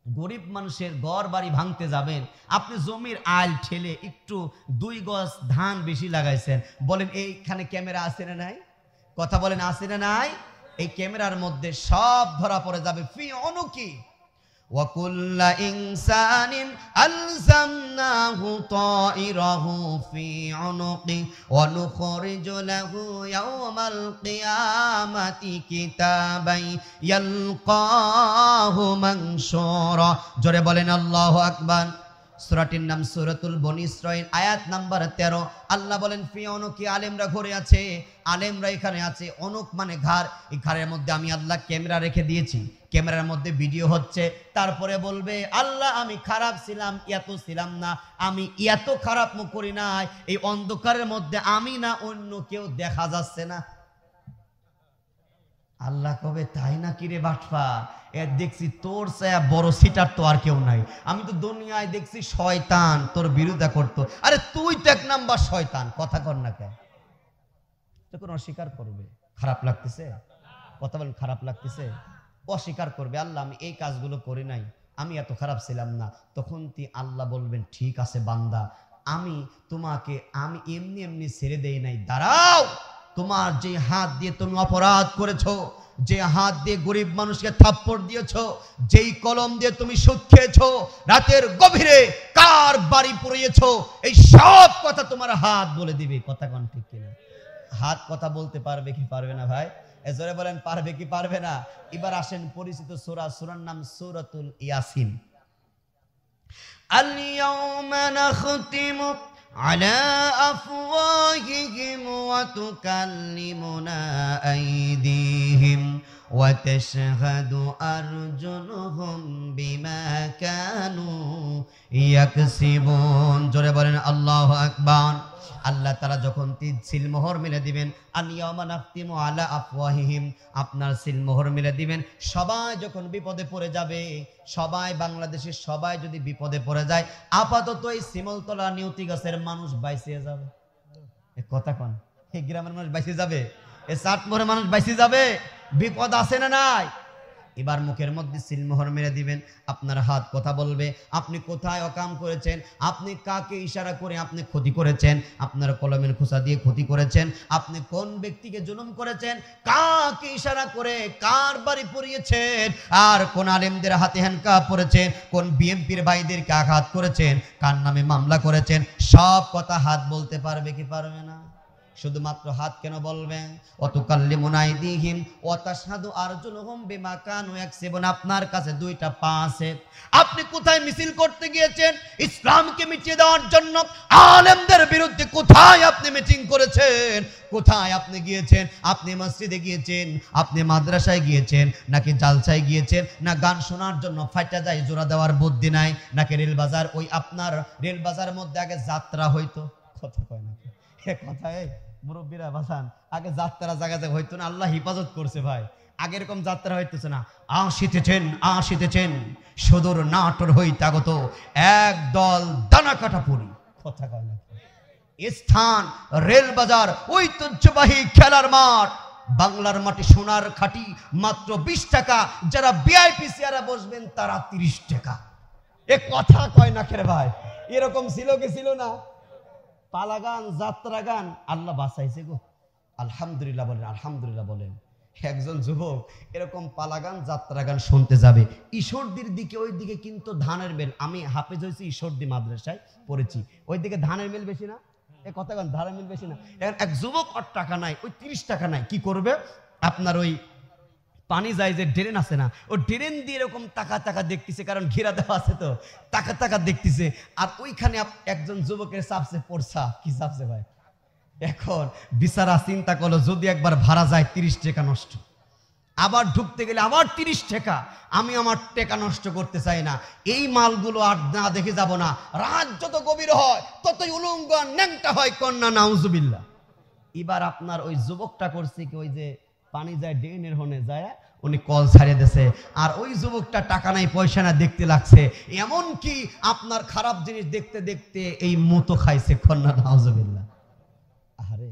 গরিব মানুষের ঘর বাড়ি ভাঙতে যাবেন, আপনি জমির আল ঠেলে একটু 2 গজ ধান বেশি লাগাইছেন, বলেন এইখানে ক্যামেরা আছে না নাই? কথা বলেন আছে না নাই? এই ক্যামেরার মধ্যে সব ধরা পড়ে যাবে। ফি অনুকি وكل إنسان ألزمناه طائره في عنقه ونخرج له يوم القيامة كتابا يلقاه منشورا জোরে বলেন আল্লাহু আকবার। সূরাটির নাম সূরাতুল বনী ইসরাঈল, আয়াত নাম্বার 13। আল্লাহ বলেন ফি উনুকি, আলেমরা ঘরে আছে, আলেমরা এখানে আছে। অনুক মানে ঘাড়, এই ঘাড়ের মধ্যে আমি আল্লাহ ক্যামেরা রেখে দিয়েছি, ক্যামেরার মধ্যে ভিডিও হচ্ছে। তারপরে বলবে আল্লাহ আমি খারাপ ছিলাম, এত ছিলাম না, আমি এত খারাপ মুখ করি নাই, এই অন্ধকারের মধ্যে আমি না অন্য কেউ দেখা যাচ্ছে না। আল্লাহ কবে তাই না কিরে বাটফা, দেখছি তোর ছায়া বড় সিটার তো আর কেউ নাই, আমি তো দুনিয়ায় দেখছি শয়তান তোর বিরোধিতা করতো, আরে তুই তো 1 নাম্বার শয়তান, কথা কর না কেন? তখন অস্বীকার করবে, খারাপ লাগতেছে, কথা বলেন খারাপ লাগতেছে, অস্বীকার করবে আল্লাহ আমি এই কাজগুলো করি নাই, আমি এত খারাপ ছিলাম না। তখন আল্লাহ বলবেন ঠিক আছে বান্দা, আমি তোমাকে আমি এমনি এমনি ছেড়ে দেই নাই, দাঁড়াও। তোমার যে হাত দিয়ে তুমি অপরাধ করেছো, যে হাত দিয়ে গরিব মানুষকে থাপ্পড় দিয়েছো, যেই কলম দিয়ে তুমি সুদ খেয়েছো, রাতের গভীরে কার বাড়ি পুড়িয়েছো, এই সব কথা তোমার হাত বলে দিবে। কথা কোন ঠিক কিনা? হাত কথা বলতে পারবে কি পারবে না ভাই? জোরে বলেন পারবে কি পারবে না? এবার আসেন পরিচিত সূরা, সূরার নাম সূরাতুল ইয়াসিন। আল-ইয়াওমা নাখতিমু আলা আফওয়াহিহিম ওয়া তুকাল্লিমুনা আইদিহিম ওয়া তাশহাদু আরজুলুহুম বিমা কানু ইয়াকসিবুন। জোরে বলেন আল্লাহু আকবার। আল্লাহ তাআলা যখন সিলমোহর মেলে দিবেন, আল-ইয়াওমা নাখতিমু আলা আফওয়াহিহিম, আপনার সিলমোহর মেলে দিবেন, সবাই যখন বিপদে পড়ে যাবে, সবাই বাংলাদেশের সবাই যদি বিপদে পড়ে যায়, আপাতত এই শিমলতলা নিউতি গাছের মানুষ বাইসে যাবে। এ কথা কোন? এই গ্রামের মানুষ বাইসে যাবে, এই চাটমোহরের মানুষ বাইসে যাবে, বিপদ আছে না নাই? এবার মুখের মধ্যে সিলমোহর মেরে দিবেন, আপনার হাত কথা বলবে, আপনি কোথায় অকাম করেছেন, আপনি কাকে ইশারা করে আপনি ক্ষতি করেছেন, আপনার কলমের খোসা দিয়ে ক্ষতি করেছেন, আপনি কোন ব্যক্তিকে জুলুম করেছেন, কাকে ইশারা করে কার বাড়ি পুড়িয়েছেন, আর কোন আলেমদের হাতে হ্যান্ডকাপ পড়েছেন, কোন বিএমপির ভাইদেরকে আঘাত করেছেন, কার নামে মামলা করেছেন, সব কথা হাত বলতে পারবে কি পারবে না? শুধুমাত্র হাত কেন বলবেন? ওয়াতুকাল্লিমুনা আইদিহিম ওয়া তাশহাদু আরজুলুহুম বিমা কানু ইয়াকসিবুন। আপনার কাছে 2টা পা আছে, আপনি কোথায় মিছিল করতে গিয়েছেন ইসলামকে মিটিয়ে দেওয়ার জন্য? আলেমদের বিরুদ্ধে কোথায় আপনি মিটিং করেছেন? কোথায় আপনি গিয়েছেন? আপনি মসজিদে গিয়েছেন, আপনি মাদ্রাসায় গিয়েছেন, নাকি জালসায় গিয়েছেন, না গান শোনার জন্য ফাইটা যায় জোড়া দেওয়ার বুদ্ধি নাই, নাকি রেলবাজার, ওই আপনার রেলবাজারের মধ্যে আগে যাত্রা হইতো, কথা কয় না কথায় মুরব্বীরা বাসান, আগে যাত্রা জায়গা জায়গা হইতো না, আল্লাহ হিফাজত করছে ভাই, আগে এরকম যাত্রা হইতেছে না। আসিতেছেন আসিতেছেন সুদূর নাটোর হইতে আগত একদল দানা কাটা পুরি, কথা কয় না। স্থান রেলবাজার, ঐতিহ্যবাহী খেলার মাঠ, বাংলার মাটি সোনার খাঁটি, মাত্র 20 টাকা। যারা ভিআইপি চেয়ারে বসবেন তারা 30 টাকা। এ কথা কয় না খেরে ভাই, এরকম ছিল কি ছিল না? পালাগান যাত্রা গান আল্লাহ বাঁচাইছে গো, আলহামদুলিল্লাহ বলেন, আলহামদুলিল্লাহ বলেন। একজন যুবক এরকম পালাগান যাত্রা গান শুনতে যাবে ঈশ্বরদীর দিকে, ওই দিকে কিন্তু ধানের মেল, আমি হাফেজ হয়েছি ঈশ্বরদী মাদ্রাসায় পড়েছি, ওই দিকে ধানের মেল বেশি না? এ কথা গান ধানের মিল বেশি না? এক যুবক আর টাকা নাই, ওই 30 টাকা নাই, কি করবে? আপনার ওই পানি যায় যে ড্রেন আছে না, ও ড্রেন দিয়ে এরকম টাকা টাকা দেখতেছে, কারণ ঘেরা দেওয়া আছে তো, টাকা টাকা দেখতেছে। আর ওইখানে একজন যুবকের চাপছে পড়ছা, কি চাপছে ভাই? এখন বিচারা চিন্তা করলো, যদি একবার ভাড়া যায় 30 টাকা নষ্ট, আবার ঢুকতে গেলে আবার 30 টাকা, আমি আমার টাকা নষ্ট করতে চাই না, এই মালগুলো আর না দেখে যাব না। রাত যত গভীর হয় ততই উলঙ্গ ন্যাংটা হয়, কন্যা নাউজুবিল্লাহ। এবার আপনার ওই যুবকটা করছে কি, ওই যে পানি যায় ড্রেনের হনে যায়, উনি কল ছাড়িয়ে দিয়েছে, আর ওই যুবকটা টাকা নাই পয়সা না দেখতে লাগছে, এমন কি আপনার খারাপ জিনিস দেখতে দেখতে এই মতো খাইছে, কন্যা নাউজুবিল্লাহ। আরে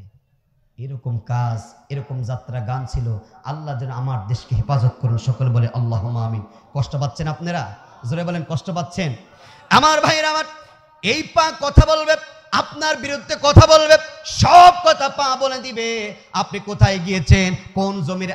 এরকম কাজ, এরকম যাত্রা গান ছিল। আল্লাহ যেন আমার দেশকে হেফাজত করুন, সকলে বলে আল্লাহুম্মা আমিন। কষ্ট পাচ্ছেন আপনারা? জোরে বলেন কষ্ট পাচ্ছেন? আমার ভাইরা আমার, এই পা কথা বলবে, আপনার বিরুদ্ধে কথা বলবে, সব কথা পা বলে দিবে। আপনি কোথায় গিয়েছেন, কোন জমির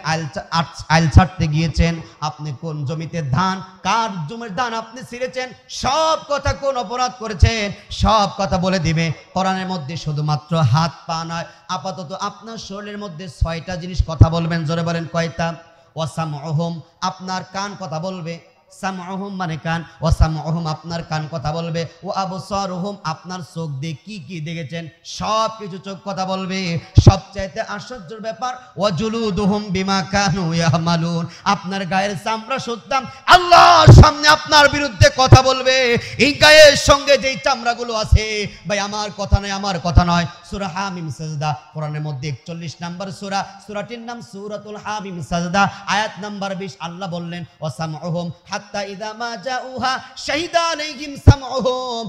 আইল ছাড়তে গিয়েছেন, আপনি কোন জমিতে ধান, কার জমির ধান আপনি ছিঁড়েছেন, সব কথা, কোন অপরাধ করেছেন, সব কথা বলে দিবে। কোরআনের মধ্যে শুধুমাত্র হাত পা নয়, আপাতত আপনার শরীরের মধ্যে 6টা জিনিস কথা বলবেন। জোরে বলেন কয়টা? ওয়াসামউহুম, আপনার কান কথা বলবে। সামউহুম মানে কান, ওয়াসামউহুম আপনার কান কথা বলবে, ও আবসারুহুম আপনার চোখ দিয়ে কি কি দেখেছেন সব কিছু চোখ কথা বলবে। সবচাইতে আশ্চর্যের ব্যাপার, ওয়া জুলুদুহুম বিমা কানু ইয়ামালুন, আপনার গায়ের চামড়া সুদ্ধা আল্লাহর সামনে আপনার বিরুদ্ধে কথা বলবে। এই গায়ের সঙ্গে যেই চামড়াগুলো আছে, ভাই আমার কথা নয়, আমার কথা নয়। সূরা হামিম সাজদা, কোরআনের মধ্যে 41 নম্বর সূরা, সূরাটির নাম সূরাতুল হামিম সাজদা, আয়াত নাম্বার 20। আল্লাহ বললেন ওয়াসামউহুম হাত্তা ইযা মা জাউহা শাহিদা আলাইহিম সামউহুম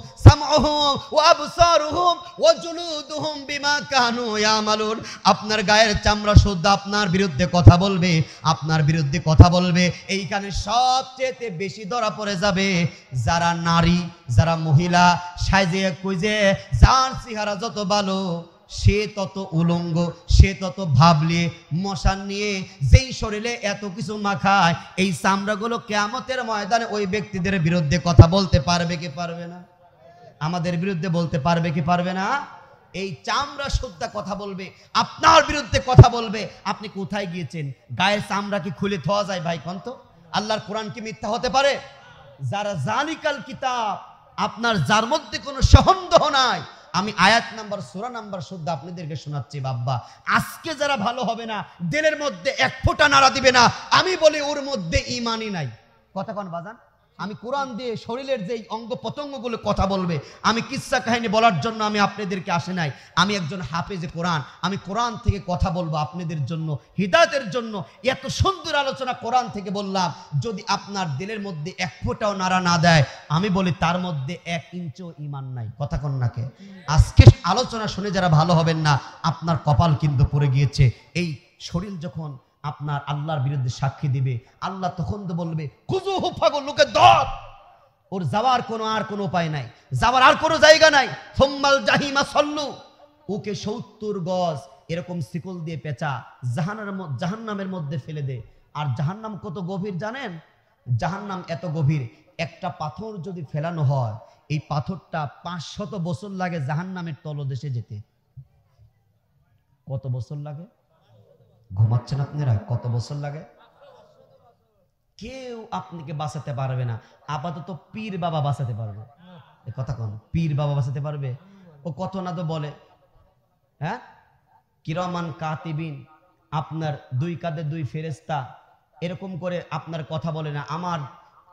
ওয়া আবসারুহুম ওয়া জুলুদুহুম বিমা কানু ইয়ামালুন, আপনার গায়ের চামড়া শুদ্ধ আপনার বিরুদ্ধে কথা বলবে, আপনার বিরুদ্ধে কথা বলবে। এইখানে সবচেয়ে বেশি ধরা পড়ে যাবে যারা নারী, যারা মহিলা, সাজে কুজে যার চেহারা যত ভালো সে তত উলঙ্গ, সে তত ভাবলে মশান নিয়ে যেই শরীরে এত কিছু মাখায়, এই চামড়াগুলো কিয়ামতের ময়দানে ওই ব্যক্তিদের বিরুদ্ধে কথা বলতে পারবে কি পারবে না? আমাদের বিরুদ্ধে বলতে পারবে কি পারবে না? এই চামড়া সুদ্ধা কথা বলবে, আপনার বিরুদ্ধে কথা বলবে। আপনি কোথায় গিয়েছেন, গায়ের চামড়া কি খুলে থোয়া যায় ভাই? কন্ত আল্লাহর কোরআন কি মিথ্যা হতে পারে? যারা জালিকাল কিতাব, আপনার যার মধ্যে কোনো সন্দেহ নাই, আমি আয়াত নাম্বার সূরা নাম্বার শুদ্ধ আপনাদেরকে শোনাচ্ছি। বাবা, আজকে যারা ভালো হবে না, দিলের মধ্যে এক ফোঁটা নাড়া দিবে না, আমি বলি ওর মধ্যে ঈমানই নাই। কথা কোন বাজান? আমি কোরআন দিয়ে শরীরের যেই অঙ্গ প্রত্যঙ্গগুলো কথা বলবে, আমি কিচ্ছা কাহিনী বলার জন্য আমি আপনাদেরকে আসে নাই। আমি একজন হাফেজে কোরআন, আমি কোরআন থেকে কথা বলবো আপনাদের জন্য, হিদায়াতের জন্য। এত সুন্দর আলোচনা কোরআন থেকে বললাম, যদি আপনার দিলের মধ্যে এক ফোঁটাও নাড়া না দেয়, আমি বলি তার মধ্যে 1 ইঞ্চও ঈমান নাই। কথা কন্যাকে, আজকে আলোচনা শুনে যারা ভালো হবেন না, আপনার কপাল কিন্তু পড়ে গিয়েছে। এই শরীর যখন আপনার আল্লাহর বিরুদ্ধে সাক্ষী দিবে, আল্লাহ তখন তো বলবে খুজুহু ফাগল, লোকে ধর, ওর যাওয়ার আর কোনো উপায় নাই, যাওয়ার আর কোনো জায়গা নাই। সুম্মাল জাহিমা সল্লু, ওকে 70 গজ এরকম শিকল দিয়ে পেঁচা জাহান্নামের মধ্যে ফেলে দে। আর জাহান্নাম কত গভীর জানেন? জাহান্নাম এত গভীর, একটা পাথর যদি ফেলানো হয়, এই পাথরটা 500 বছর লাগে জাহান্নামের তলদেশে যেতে। কত বছর লাগে? ঘুমাচ্ছেন আপনারা? কত বছর লাগে? কেউ আপনাকে বাঁচাতে পারবে না, আপাতত পীর বাবা বাঁচাতে পারবে। কথা কোন? পীর বাবা বাঁচাতে পারবে? ও কত না তো বলে, হ্যাঁ, কিরামান কাতিবিন, আপনার 2 কাঁধে 2 ফেরেশতা এরকম করে আপনার কথা বলে না,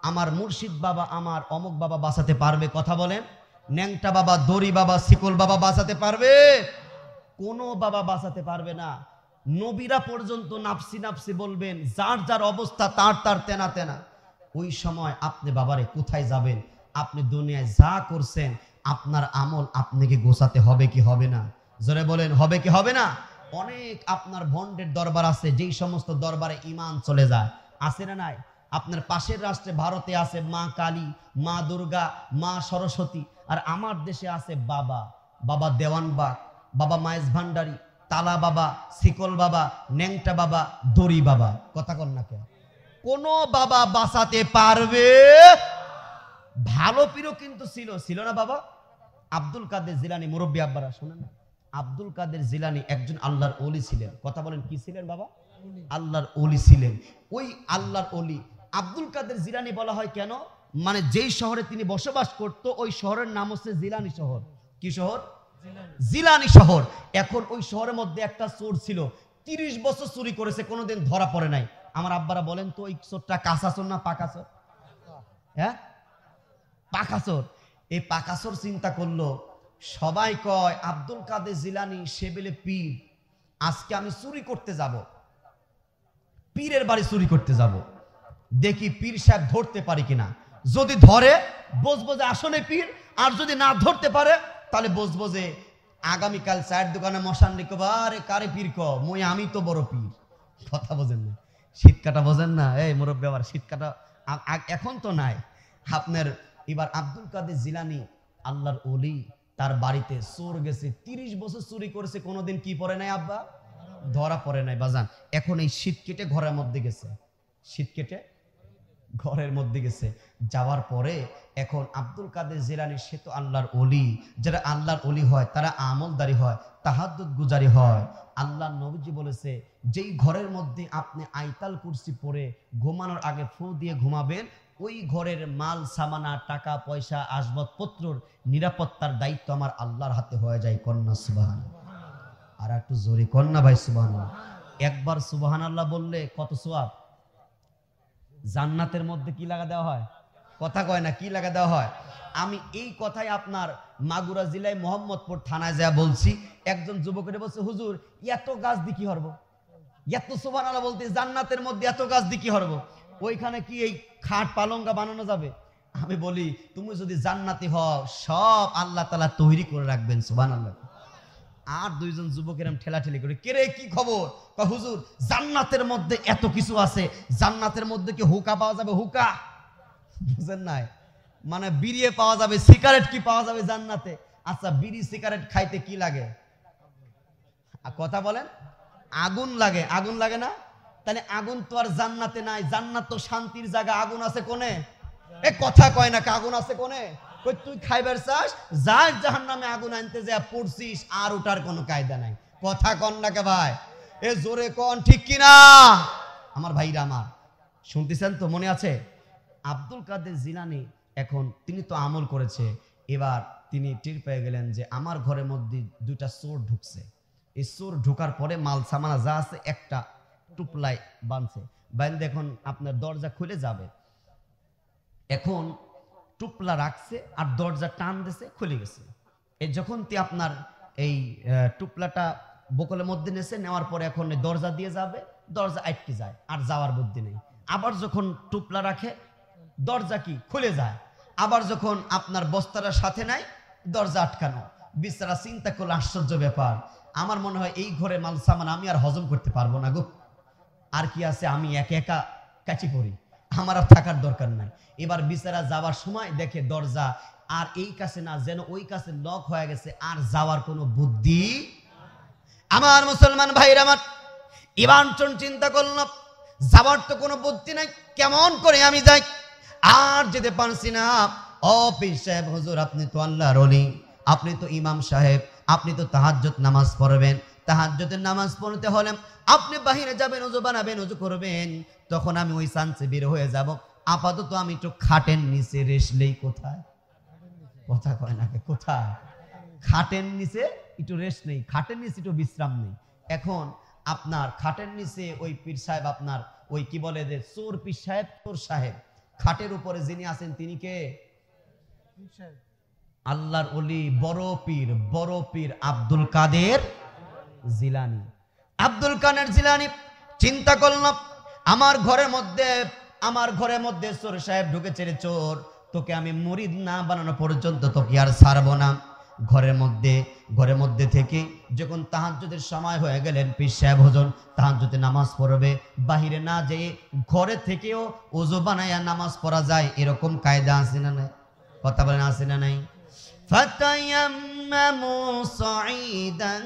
আমার মুর্শিদ বাবা, আমার অমুক বাবা বাঁচাতে পারবে। কথা বলেন, ন্যাংটা বাবা, দড়ি বাবা, শিকল বাবা বাঁচাতে পারবে? কোনো বাবা বাঁচাতে পারবে না। নবীরা পর্যন্ত নাফসি নাফসি বলবেন, যার যার অবস্থা তার তেনা তেনা। ওই সময় আপনি বাবারে কোথায় যাবেন? আপনি দুনিয়ায় যা করছেন, আপনার আমল আপনাকে গোছাতে হবে কি হবে না? জোরে বলেন, হবে কি হবে না? অনেক আপনার ভণ্ডের দরবার আছে, যেই সমস্ত দরবারে ঈমান চলে যায়, আছে না নাই? আপনার পাশের রাষ্ট্রে ভারতে আছে মা কালী, মা দুর্গা, মা সরস্বতী, আর আমার দেশে আছে বাবা দেওয়ানবাগ, বাবা মায়েজ ভান্ডারী, তালা বাবা, শিকল বাবা, ন্যাংটা বাবা, দড়ি বাবা। কথা কন না কেন? কোন বাবা বাঁচাতে পারবে? ভালো পীরও কিন্তু ছিল না বাবা? আব্দুল কাদের জিলানী, মুরব্বী আব্বারা শোনেন না, আব্দুল কাদের জিলানী একজন আল্লাহর ওলি ছিলেন। কথা বলেন, কি ছিলেন বাবা? আল্লাহর ওলি ছিলেন। ওই আল্লাহর ওলি আব্দুল কাদের জিলানী বলা হয় কেন? মানে যেই শহরে তিনি বসবাস করত, ওই শহরের নাম হচ্ছে জিলানী শহর। কি শহর? জিলানী শহর। এখন ওই শহরের মধ্যে একটা চোর ছিল, 30 বছর চুরি করেছে, কোনোদিন ধরা পড়ে নাই। আমার আব্বারা বলেন তো, ওই চোরটা কাঁচা চোর না পাকা চোর? হ্যাঁ, পাকা চোর। এই পাকা চোর চিন্তা করলো, সবাই কয় আব্দুল কাদের জিলানী সে বেলে পীর, আজকে আমি চুরি করতে যাব, পীরের বাড়ি চুরি করতে যাব, দেখি পীর সাহেব ধরতে পারি কিনা। যদি ধরে বুঝবো যে আসলে পীর, আর যদি না ধরতে পারে তাহলে বুঝবো যে আগামীকাল চায়ের দোকানে মশান লিখো, আরে কারে পীর ক, মই আমি তো বড় পীর। কথা বোঝেন না? শীত কাটা বোঝেন না? এই মুরব্বী, আবার শীত কাটা এখন তো নাই আপনার। এবার আব্দুল কাদের জিলানী আল্লাহর ওলি, তার বাড়িতে চোর গেছে, 30 বছর চুরি করেছে, কোনোদিন কি পড়ে নাই আব্বা? ধরা পড়ে নাই বাজান। এখন এই শীত কেটে ঘরের মধ্যে গেছে, শীত কেটে ঘরের মধ্যে গেছে। যাওয়ার পরে এখন আব্দুল কাদের জিলানী, সে তো আল্লাহর ওলি, যারা আল্লাহর ওলি হয় তারা আমলদারি হয়, তাহাজ্জুদ গুজারি হয়। আল্লাহর নবীজি বলেছে, যেই ঘরের মধ্যে আপনি আইতাল কুরসি পড়ে ঘুমানোর আগে ফু দিয়ে ঘুমাবেন, ওই ঘরের মাল সামানা, টাকা পয়সা, আসবাবপত্রর নিরাপত্তার দায়িত্ব আমার আল্লাহর হাতে হয়ে যায়। কন্যা সুবহানাল্লাহ। আর একটু জোরে কন্যা ভাই সুবহানাল্লাহ। একবার সুবহানাল্লাহ বললে কত সওয়াব। জান্নাতের মধ্যে কি লাগা দেওয়া হয়? কথা কয় না, কি লাগা দেওয়া হয়? আমি এই কথাই আপনার মাগুরা জেলায় মোহাম্মদপুর থানায় যা বলছি, একজন যুবকের বলছে, হুজুর এত গাছ দি কি হরব, এত সুবহানাল্লাহ বলতে জান্নাতের মধ্যে এত গাছ দি কি হরব, ওইখানে কি এই খাট পালঙ্গা বানানো যাবে? আমি বলি, তুমি যদি জান্নাতি হও, সব আল্লাহ তাআলা তৈরি করে রাখবেন। সুবহানাল্লাহ। আর দুইজন যুবকের ঠেলাঠেলি করে, কে রে কি খবর? হুজুর জান্নাতের মধ্যে এত কিছু আছে, জান্নাতের মধ্যে কি হুকা পাওয়া যাবে? হুকা বুঝেন নাই, মানে বিড়ি পাওয়া যাবে, সিগারেট কি পাওয়া যাবে জান্নাতে? আচ্ছা, বিড়ি সিগারেট খাইতে কি লাগে? কথা বলেন, আগুন লাগে। আগুন লাগে না? তাহলে আগুন তো আর জান্নাতে নাই, জান্নাত তো শান্তির জায়গা, আগুন আছে কোনে? এ কথা কয় না, আগুন আছে কোনে? তুই খাইবার চাস, যার জাহান্নামে আগুন আনতে যা পড়ছিস, আর ওটার কোনো কায়দা নাই। কথা কন না কে ভাই? এ জোরে কন, ঠিক কিনা আমার ভাইরা? আমার শুনতেছেন তো? মনে আছে আব্দুল কাদের জিলানী, এখন তিনি তো আমল করেছে, এবার তিনি টের পেয়ে গেলেন যে আমার ঘরের মধ্যে দুইটা চোর ঢুকছে। এই চোর ঢোকার পরে মাল সামানা যা আছে একটা টুপলাই বাঁধছে, বাঁধে এখন আপনার দরজা খুলে যাবে। এখন টুপলা রাখছে আর দরজা টান দিছে, খুলে গেছে। এই যখন আপনার এই টুপলাটা বকলের মধ্যে নেছে, নেওয়ার পরে এখন দরজা দিয়ে যাবে, দরজা আটকে যায়, আর যাওয়ার বুদ্ধি নেই। আবার যখন টুপলা রাখে, দরজা কি খুলে যায়। আবার যখন আপনার বস্তাটা সাথে নাই, দরজা আটকানো। বিছানা চিন্তা করলে আশ্চর্য ব্যাপার, আমার মনে হয় এই ঘরে মাল সামান আমি আর হজম করতে পারবো না গো, আর কি আছে, আমি একা একা কাচি পড়ি, আমার আর থাকার দরকার নাই। এবার বিছানা যাওয়ার সময় দেখে দরজা আর এই কাছে না, যেন ওই কাছে লক হয়ে গেছে, আর যাওয়ার কোনো বুদ্ধি। আমার মুসলমান ভাইরা আমার, ইবানচন চিন্তা করলাম, যাওয়ার তো কোনো বুদ্ধি নাই, কেমন করে আমি যাই? আর যেতে পারছি না। ও পীর সাহেব, হুজুর আপনি তো আল্লাহর ওলি, আপনি তো ইমাম সাহেব, আপনি তো তাহাজ্জুদ নামাজ পড়বেন, তাহাজ্জুদের নামাজ পড়তে হলে আপনি বাহিরে যাবেন, ওযু বানাবেন, ওযু করবেন, তখন আমি ওই চান্সে বের হয়ে যাব। আপাতত আমি একটু খাটের নিচে রেস্টলেই। কোথায়? কথা কয় না, কোথায়? খাটের নিচে একটু রেস্ট নেই, খাটের নিচে একটু বিশ্রাম নেই। এখন আপনার খাটের নিচে ওই পীর সাহেব, আপনার ওই কি বলে যে চোর পীর সাহেব, চোর সাহেব, খাটের উপরে যিনি আছেন তিনি কে? আল্লাহর ওলি, বড় পীর আব্দুল কাদের জিলানী। আব্দুল কাদের জিলানী চিন্তা করলাম, আমার ঘরের মধ্যে চোর সাহেব ঢুকেছে রে চোর, তোকে আমি মুরিদ না বানানো পর্যন্ত তোকে আর ছাড়বো না। ঘরের মধ্যে থেকে যখন তাহাজ্জুদের সময় হয়ে গেলেন, পীর সাহেব হুজুর তাহাজ্জুদে নামাজ পড়বে, বাহিরে না যেয়ে ঘরে থেকেও ওযু বানায়া নামাজ পড়া যায়, এরকম কায়দা আছে না নাই? কথা বলেন, আছে না নাই? ফাতায়াম্মামু সাঈদান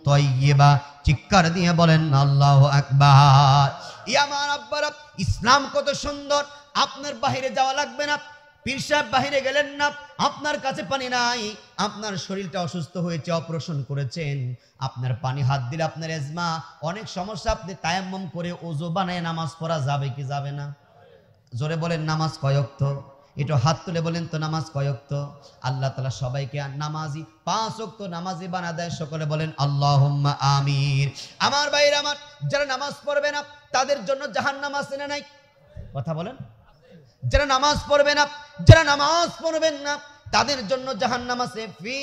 তাইয়্যিবা, চিৎকার দিয়ে বলেন আল্লাহু আকবার। ইয়া আমার আব্বারা, ইসলাম কত সুন্দর। আপনার বাহিরে যাওয়া লাগবে না। পীর সাহেব বাহিরে গেলেন না, আপনার কাছে পানি নাই, আপনার শরীরটা অসুস্থ হয়েছে, অপারেশন করেছেন, আপনার পানি হাত দিলে আপনার এজমা, অনেক সমস্যা, আপনি তায়াম্মুম করে ওযু বানায় নামাজ পড়া যাবে কি যাবে না? জোরে বলেন, নামাজ কয় ওয়াক্ত? একটু হাত তুলে বলেন তো, নামাজ কয় ওয়াক্ত? আল্লাহ তাআলা সবাইকে নামাজি, 5 ওয়াক্ত নামাজি বানা দেয়। সকলে বলেন আল্লাহুম্মা আমিন। আমার ভাইরা আমার, যারা নামাজ পড়বে না তাদের জন্য জাহান্নাম আছে না নাই? কথা বলেন। যারা নামাজ পড়বে না, যারা নামাজ পড়বেন না তাদের জন্য জাহান্নাম আছে। ফি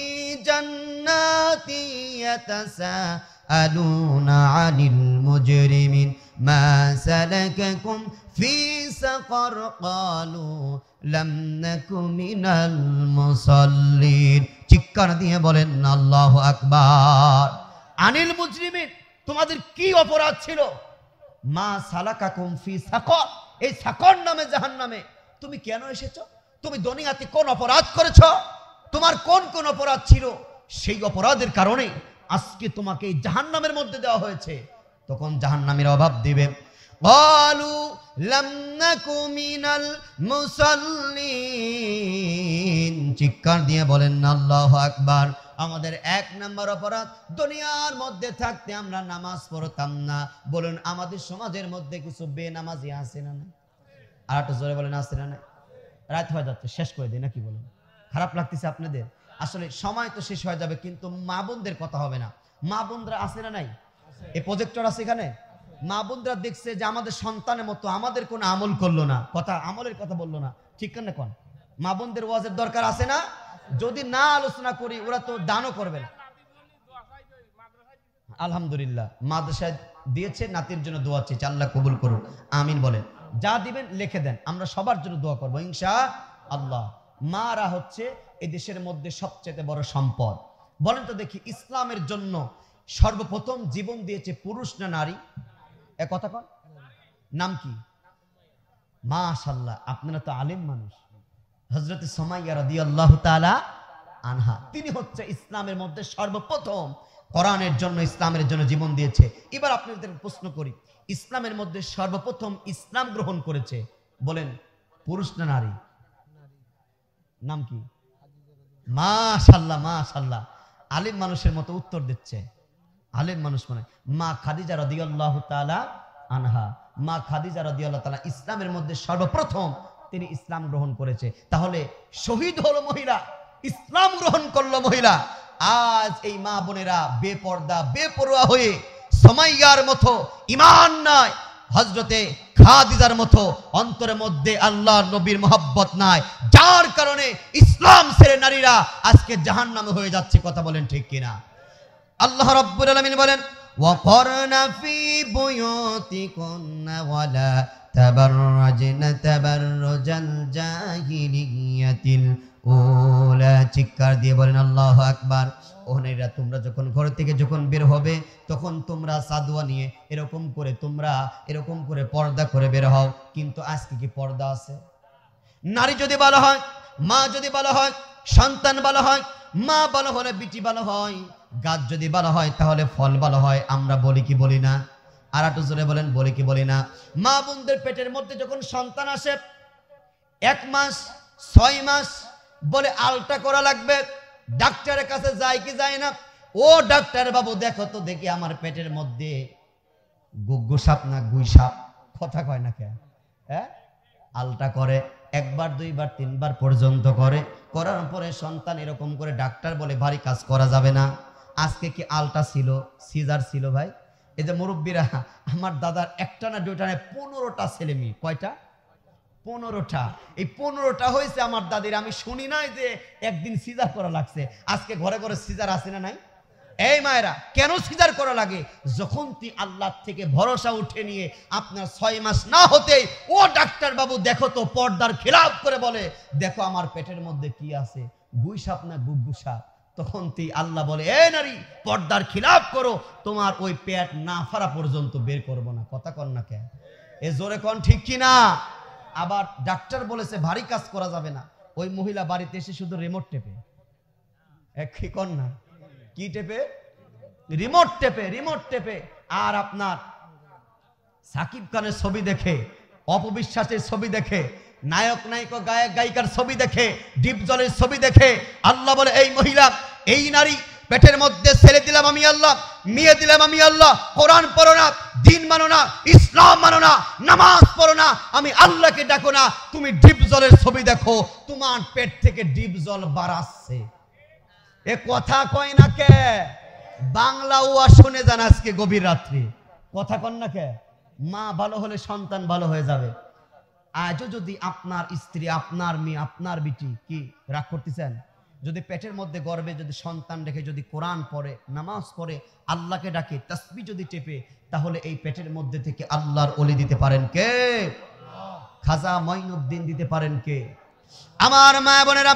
জান্নাতি ইয়াতাসাআলুনা আনিল মুজরিমিন মা সালাকাকুম ফি সাকার ক্বালু লাম নাকু মিনাল মুসাল্লিন। চিৎকার দিয়ে বলেন আল্লাহু আকবার। আনিল মুজরিমিন, তোমাদের কি অপরাধ ছিল? মা সালাকাকুম ফি সাকার, এই সাকর নামে জাহান্নামে তুমি কেন এসেছো? তুমি দুনিয়াতে কোন অপরাধ করেছো? তোমার কোন কোন অপরাধ ছিল, সেই অপরাধের কারণে আজকে তোমাকে জাহান্নামের মধ্যে দেওয়া হয়েছে। তখন জাহান্নামের অভাব দিবে, ক্বালু লাম নাকু মিনাল মুসাল্লিন, চিৎকার দিয়ে বলেন না আল্লাহু আকবার। আমাদের এক নম্বর অপরাধ, দুনিয়ার মধ্যে থাকতে আমরা নামাজ পড়তাম না। বলুন আমাদের সমাজের মধ্যে কিছু বেনামাজি আছে না? আর একটু জোরে বলেন আছে না? রাত হয়ে যাচ্ছে, শেষ করে দিই নাকি বলেন? খারাপ লাগতেছে আপনাদের? আসলে সময় তো শেষ হয়ে যাবে, কিন্তু মা বোনদের কথা হবে না। মা বোনরা আছে না নাই? এই প্রজেক্টর আছে এখানে। মা বোনরা দেখছে যে আমাদের সন্তানের মতো আমাদের কোনো আমল করলো না, কথা আমলের কথা বললো না, ঠিক না? কোন মা বোনদের ওয়াজের দরকার আছে না? যদি না আলোচনা করি ওরা তো দানও করবে না। আলহামদুলিল্লাহ মাদ্রাসায় দিয়েছে, নাতির জন্য দোয়া চাইছে, আল্লাহ কবুল করুন, আমিন বলেন। যা দিবেন লিখে দেন, আমরা সবার জন্য দোয়া করবো ইনশাআল্লাহ। মারা হচ্ছে এই দেশের মধ্যে সবচেয়ে বড় সম্পদ। বলেন তো দেখি, ইসলামের জন্য সর্বপ্রথম জীবন দিয়েছে পুরুষ না নারী? এ কথা কন, নাম কি? মাশাআল্লাহ, আপনারা তো আলেম মানুষ। হযরত সুমাইয়া রাদিয়াল্লাহু তাআলা আনহা, তিনি হচ্ছে ইসলামের মধ্যে সর্বপ্রথম কোরআনের জন্য, ইসলামের জন্য জীবন দিয়েছে। এবার আপনাদের প্রশ্ন করি, ইসলামের মধ্যে সর্বপ্রথম ইসলাম গ্রহণ করেছে, বলেন পুরুষ না নারী? নাম কি? মাশাআল্লাহ মাশাআল্লাহ, আলেম মানুষের মতো উত্তর দিচ্ছে। আলেম মানুষ মানে মা খাদিজা রাদিয়াল্লাহু তাআলা আনহা। মা খাদিজা রাদিয়াল্লাহু তাআলা ইসলামের মধ্যে সর্বপ্রথম তিনি ইসলাম গ্রহণ করেছে। তাহলে শহীদ হলো মহিলা, ইসলাম গ্রহণ করলো মহিলা। আজ এই মা বোনেরা বেপর্দা বেপরোয়া হয়ে সুমাইয়ার মতো ঈমান নাই, হযরতে খাদিজার মতো অন্তরের মধ্যে আল্লাহর নবীর মহব্বত নাই, যার কারণে ইসলাম ছেড়ে নারীরা আজকে জাহান্নামে হয়ে যাচ্ছে। কথা বলেন ঠিক কিনা? আল্লাহ রাব্বুল আলামিন বলেন, ওয়াকরনা ফি বুয়ুতিকুন্না ওয়ালা তাবাররাজনা তাবাররুজাল জাহিলিয়াতিল উলা। চিৎকার দিয়ে বলেন আল্লাহু আকবার। ও নারীরা, তোমরা যখন ঘর থেকে যখন বের হবে, তখন তোমরা সাদওয়া নিয়ে এরকম করে তোমরা এরকম করে পর্দা করে বের হও। কিন্তু আজকে কি পর্দা আছে? নারী যদি ভালো হয়, মা যদি ভালো হয়, সন্তান ভালো হয়, মা ভালো হলে বিটি ভালো হয়, গাছ যদি ভালো হয় তাহলে ফল ভালো হয়। আমরা বলি কি বলি না? আর একটু জোরে বলেন, বলি কি বলি না? মা বোনদের পেটের মধ্যে যখন সন্তান আসে, 1 মাস 6 মাস বলে আলটা করা লাগবে, ডাক্তারের কাছে যায় কি যায় না? ও ডাক্তার বাবু দেখো তো দেখি আমার পেটের মধ্যে গুগ্গু সাপ না গুই সাপ, কথা কয় না কে? হ্যাঁ, আলটা করে 1 বার 2 বার 3 বার পর্যন্ত করে। করার পরে সন্তান এরকম করে ডাক্তার বলে ভারী কাজ করা যাবে না। আজকে কি আলটা ছিল, সিজার ছিল ভাই? এই যে মুরব্বীরা, আমার দাদার একটা না দুইটা না 15টা ছেলে মেয়ে। কয়টা? 15টা। এই 15টা হয়েছে আমার দাদির। আমি শুনি নাই যে একদিন সিজার করা লাগছে। আজকে ঘরে ঘরে সিজার আছে না নাই? এই মায়েরা, কেন সিজার করা লাগে? যখন তুই আল্লাহ থেকে ভরসা উঠে নিয়ে আপনার 6 মাস না হতেই ও ডাক্তার বাবু দেখো তো, পর্দার খিলাফ করে বলে দেখো আমার পেটের মধ্যে কি আছে, গুই সাপ না গুগ্গু সাপ। তখন তুই আল্লাহ বলে, এ নারী পর্দার খিলাফ করো, তোমার ওই পেট না ফাড়া পর্যন্ত বের করবো না। কথা কন না কে? এ জোরে কন ঠিক কিনা? আবার ডাক্তার বলেছে ভারী কাজ করা যাবে না। ওই মহিলা বাড়িতে এসে শুধু রিমোট টেপে, এক কন না কি টেপে? Remote টেপে, remote টেপে। আর আপনার সাকিব খানের ছবি দেখে, অপবিশ্বাসের ছবি দেখে, নায়ক নায়িকা গায়ক গায়িকার ছবি দেখে, ডিপ জলের ছবি দেখে আল্লাহ বলে, এই মহিলা এই নারী পেটের মধ্যে ছেলে দিলাম আমি আল্লাহ, মেয়ে দিলাম আমি আল্লাহ, কোরআন পড়ো না, দিন মানো না, ইসলাম মানো না, নামাজ পড়ো না, আমি আল্লাহকে ডাকো না, তুমি ডিপ জলের ছবি দেখো, তোমার পেট থেকে ডিপ জল বাড়াচ্ছে। এ কথা কয় না কে? বাংলা ওয়া শুনে যান আজকে গভীর রাত্রি। কথা কন না কে? মা ভালো হলে সন্তান ভালো হয়ে যাবে। আজও যদি আপনার স্ত্রী, আপনার মেয়ে, আপনার বিটি কি রাগ করতেছেন, যদি পেটের মধ্যে গর্ভে যদি সন্তান রেখে যদি কোরআন পড়ে, নামাজ পড়ে, আল্লাহকে ডাকে, তাসবিহ যদি টেপে, তাহলে এই পেটের মধ্যে থেকে আল্লাহর ওলি দিতে পারেন কে? খাজা মঈনুদ্দিন দিতে পারেন কে? আমার মা বোনেরা,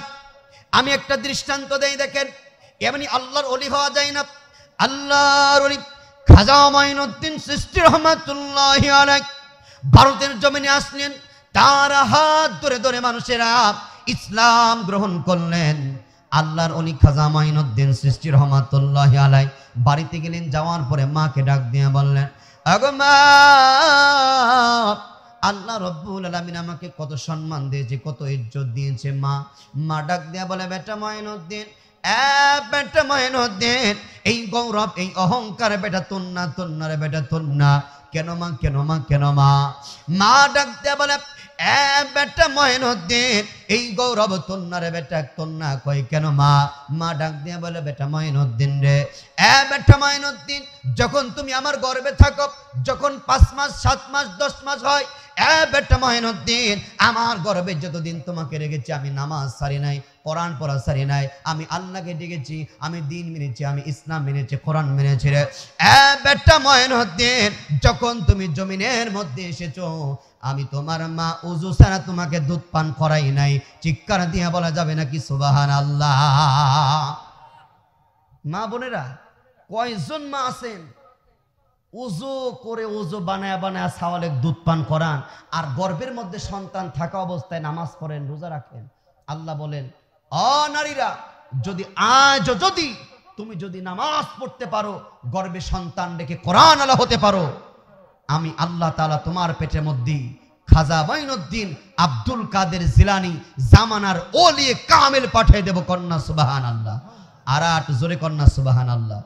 আমি একটা দৃষ্টান্ত দেই, দেখেন এমনি আল্লাহর ওলি হওয়া যায় না। আল্লাহর ওলি খাজা মঈনুদ্দিন চিশতি রহমাতুল্লাহি আলাইহি ভারতের জমিনে আসলেন, তার হাত ধরে ধরে মানুষেরা ইসলাম গ্রহণ করলেন। আল্লাহর অলি খাজা মাইনুদ্দিন সৃষ্টি রহমাতুল্লাহি আলাই বাড়িতে গেলেন, যাওয়ার পরে মাকে ডাক দিয়ে বললেন, আগো মা, আল্লাহ রব্বুল আলামিন আমাকে কত সম্মান দিয়েছে, কত ইজ্জত দিয়েছে। মা ডাক দিয়া বলে, বেটা মাইনুদ্দিন, বেটা মাইনুদ্দিন, এই গৌরব, এই অহংকার বেটা তোর না, তোর না রে বেটা, তোর না। কেন মা, কেন মা, কেন মা? মা ডাক দিয়া বলে, বেটা মাইনুদ্দিন, এই গৌরব তোর না রে বেটা, তোর না। কই কেন মা? মা ডাক দিয়া বলে, বেটা মাইনুদ্দিন রে, বেটা মাইনুদ্দিন, যখন তুমি আমার গর্ভে থাকো, যখন 5 মাস 7 মাস 10 মাস হয়, বেটা মাইনুদ্দিন, আমার গর্ভে যতদিন তোমাকে রেখেছি, আমি নামাজ সারি নাই, কোরআন পড়া সারি নাই, আমি আল্লাহকে ডেকেছি, আমি দিন মেনেছি, আমি ইসলাম মেনেছি, কোরআন মেনেছি রে। বেটা মাইনুদ্দিন, যখন তুমি জমিনের মধ্যে এসেছো, আমি তোমার মা, উযু ছাড়া তোমাকে দুধ পান করাই নাই। চিৎকার দিয়ে বলা যাবে নাকি সুবহানাল্লাহ? মা বোনেরা, কয়জন মা আছেন উযু করে, উযু বানায়া বানায়া ছাওয়ালেক দুধ পান করান, আর গর্ভের মধ্যে সন্তান থাকা অবস্থায় নামাজ পড়েন, রোজা রাখেন? আল্লাহ বলেন, নারীরা, যদি তুমি নামাজ পড়তে পারো, গর্ভে সন্তান রেখে কোরআন আলা হতে পারো, আমি আল্লাহ তাআলা তোমার পেটের মধ্যে খাজা মাইনুদ্দিন আব্দুল কাদের জিলানী জামানার ওলিয়ে কামেল পাঠিয়ে দেব। কন্যা সুবহানাল্লাহ। আর জোরে কন্যা সুবহানাল্লাহ।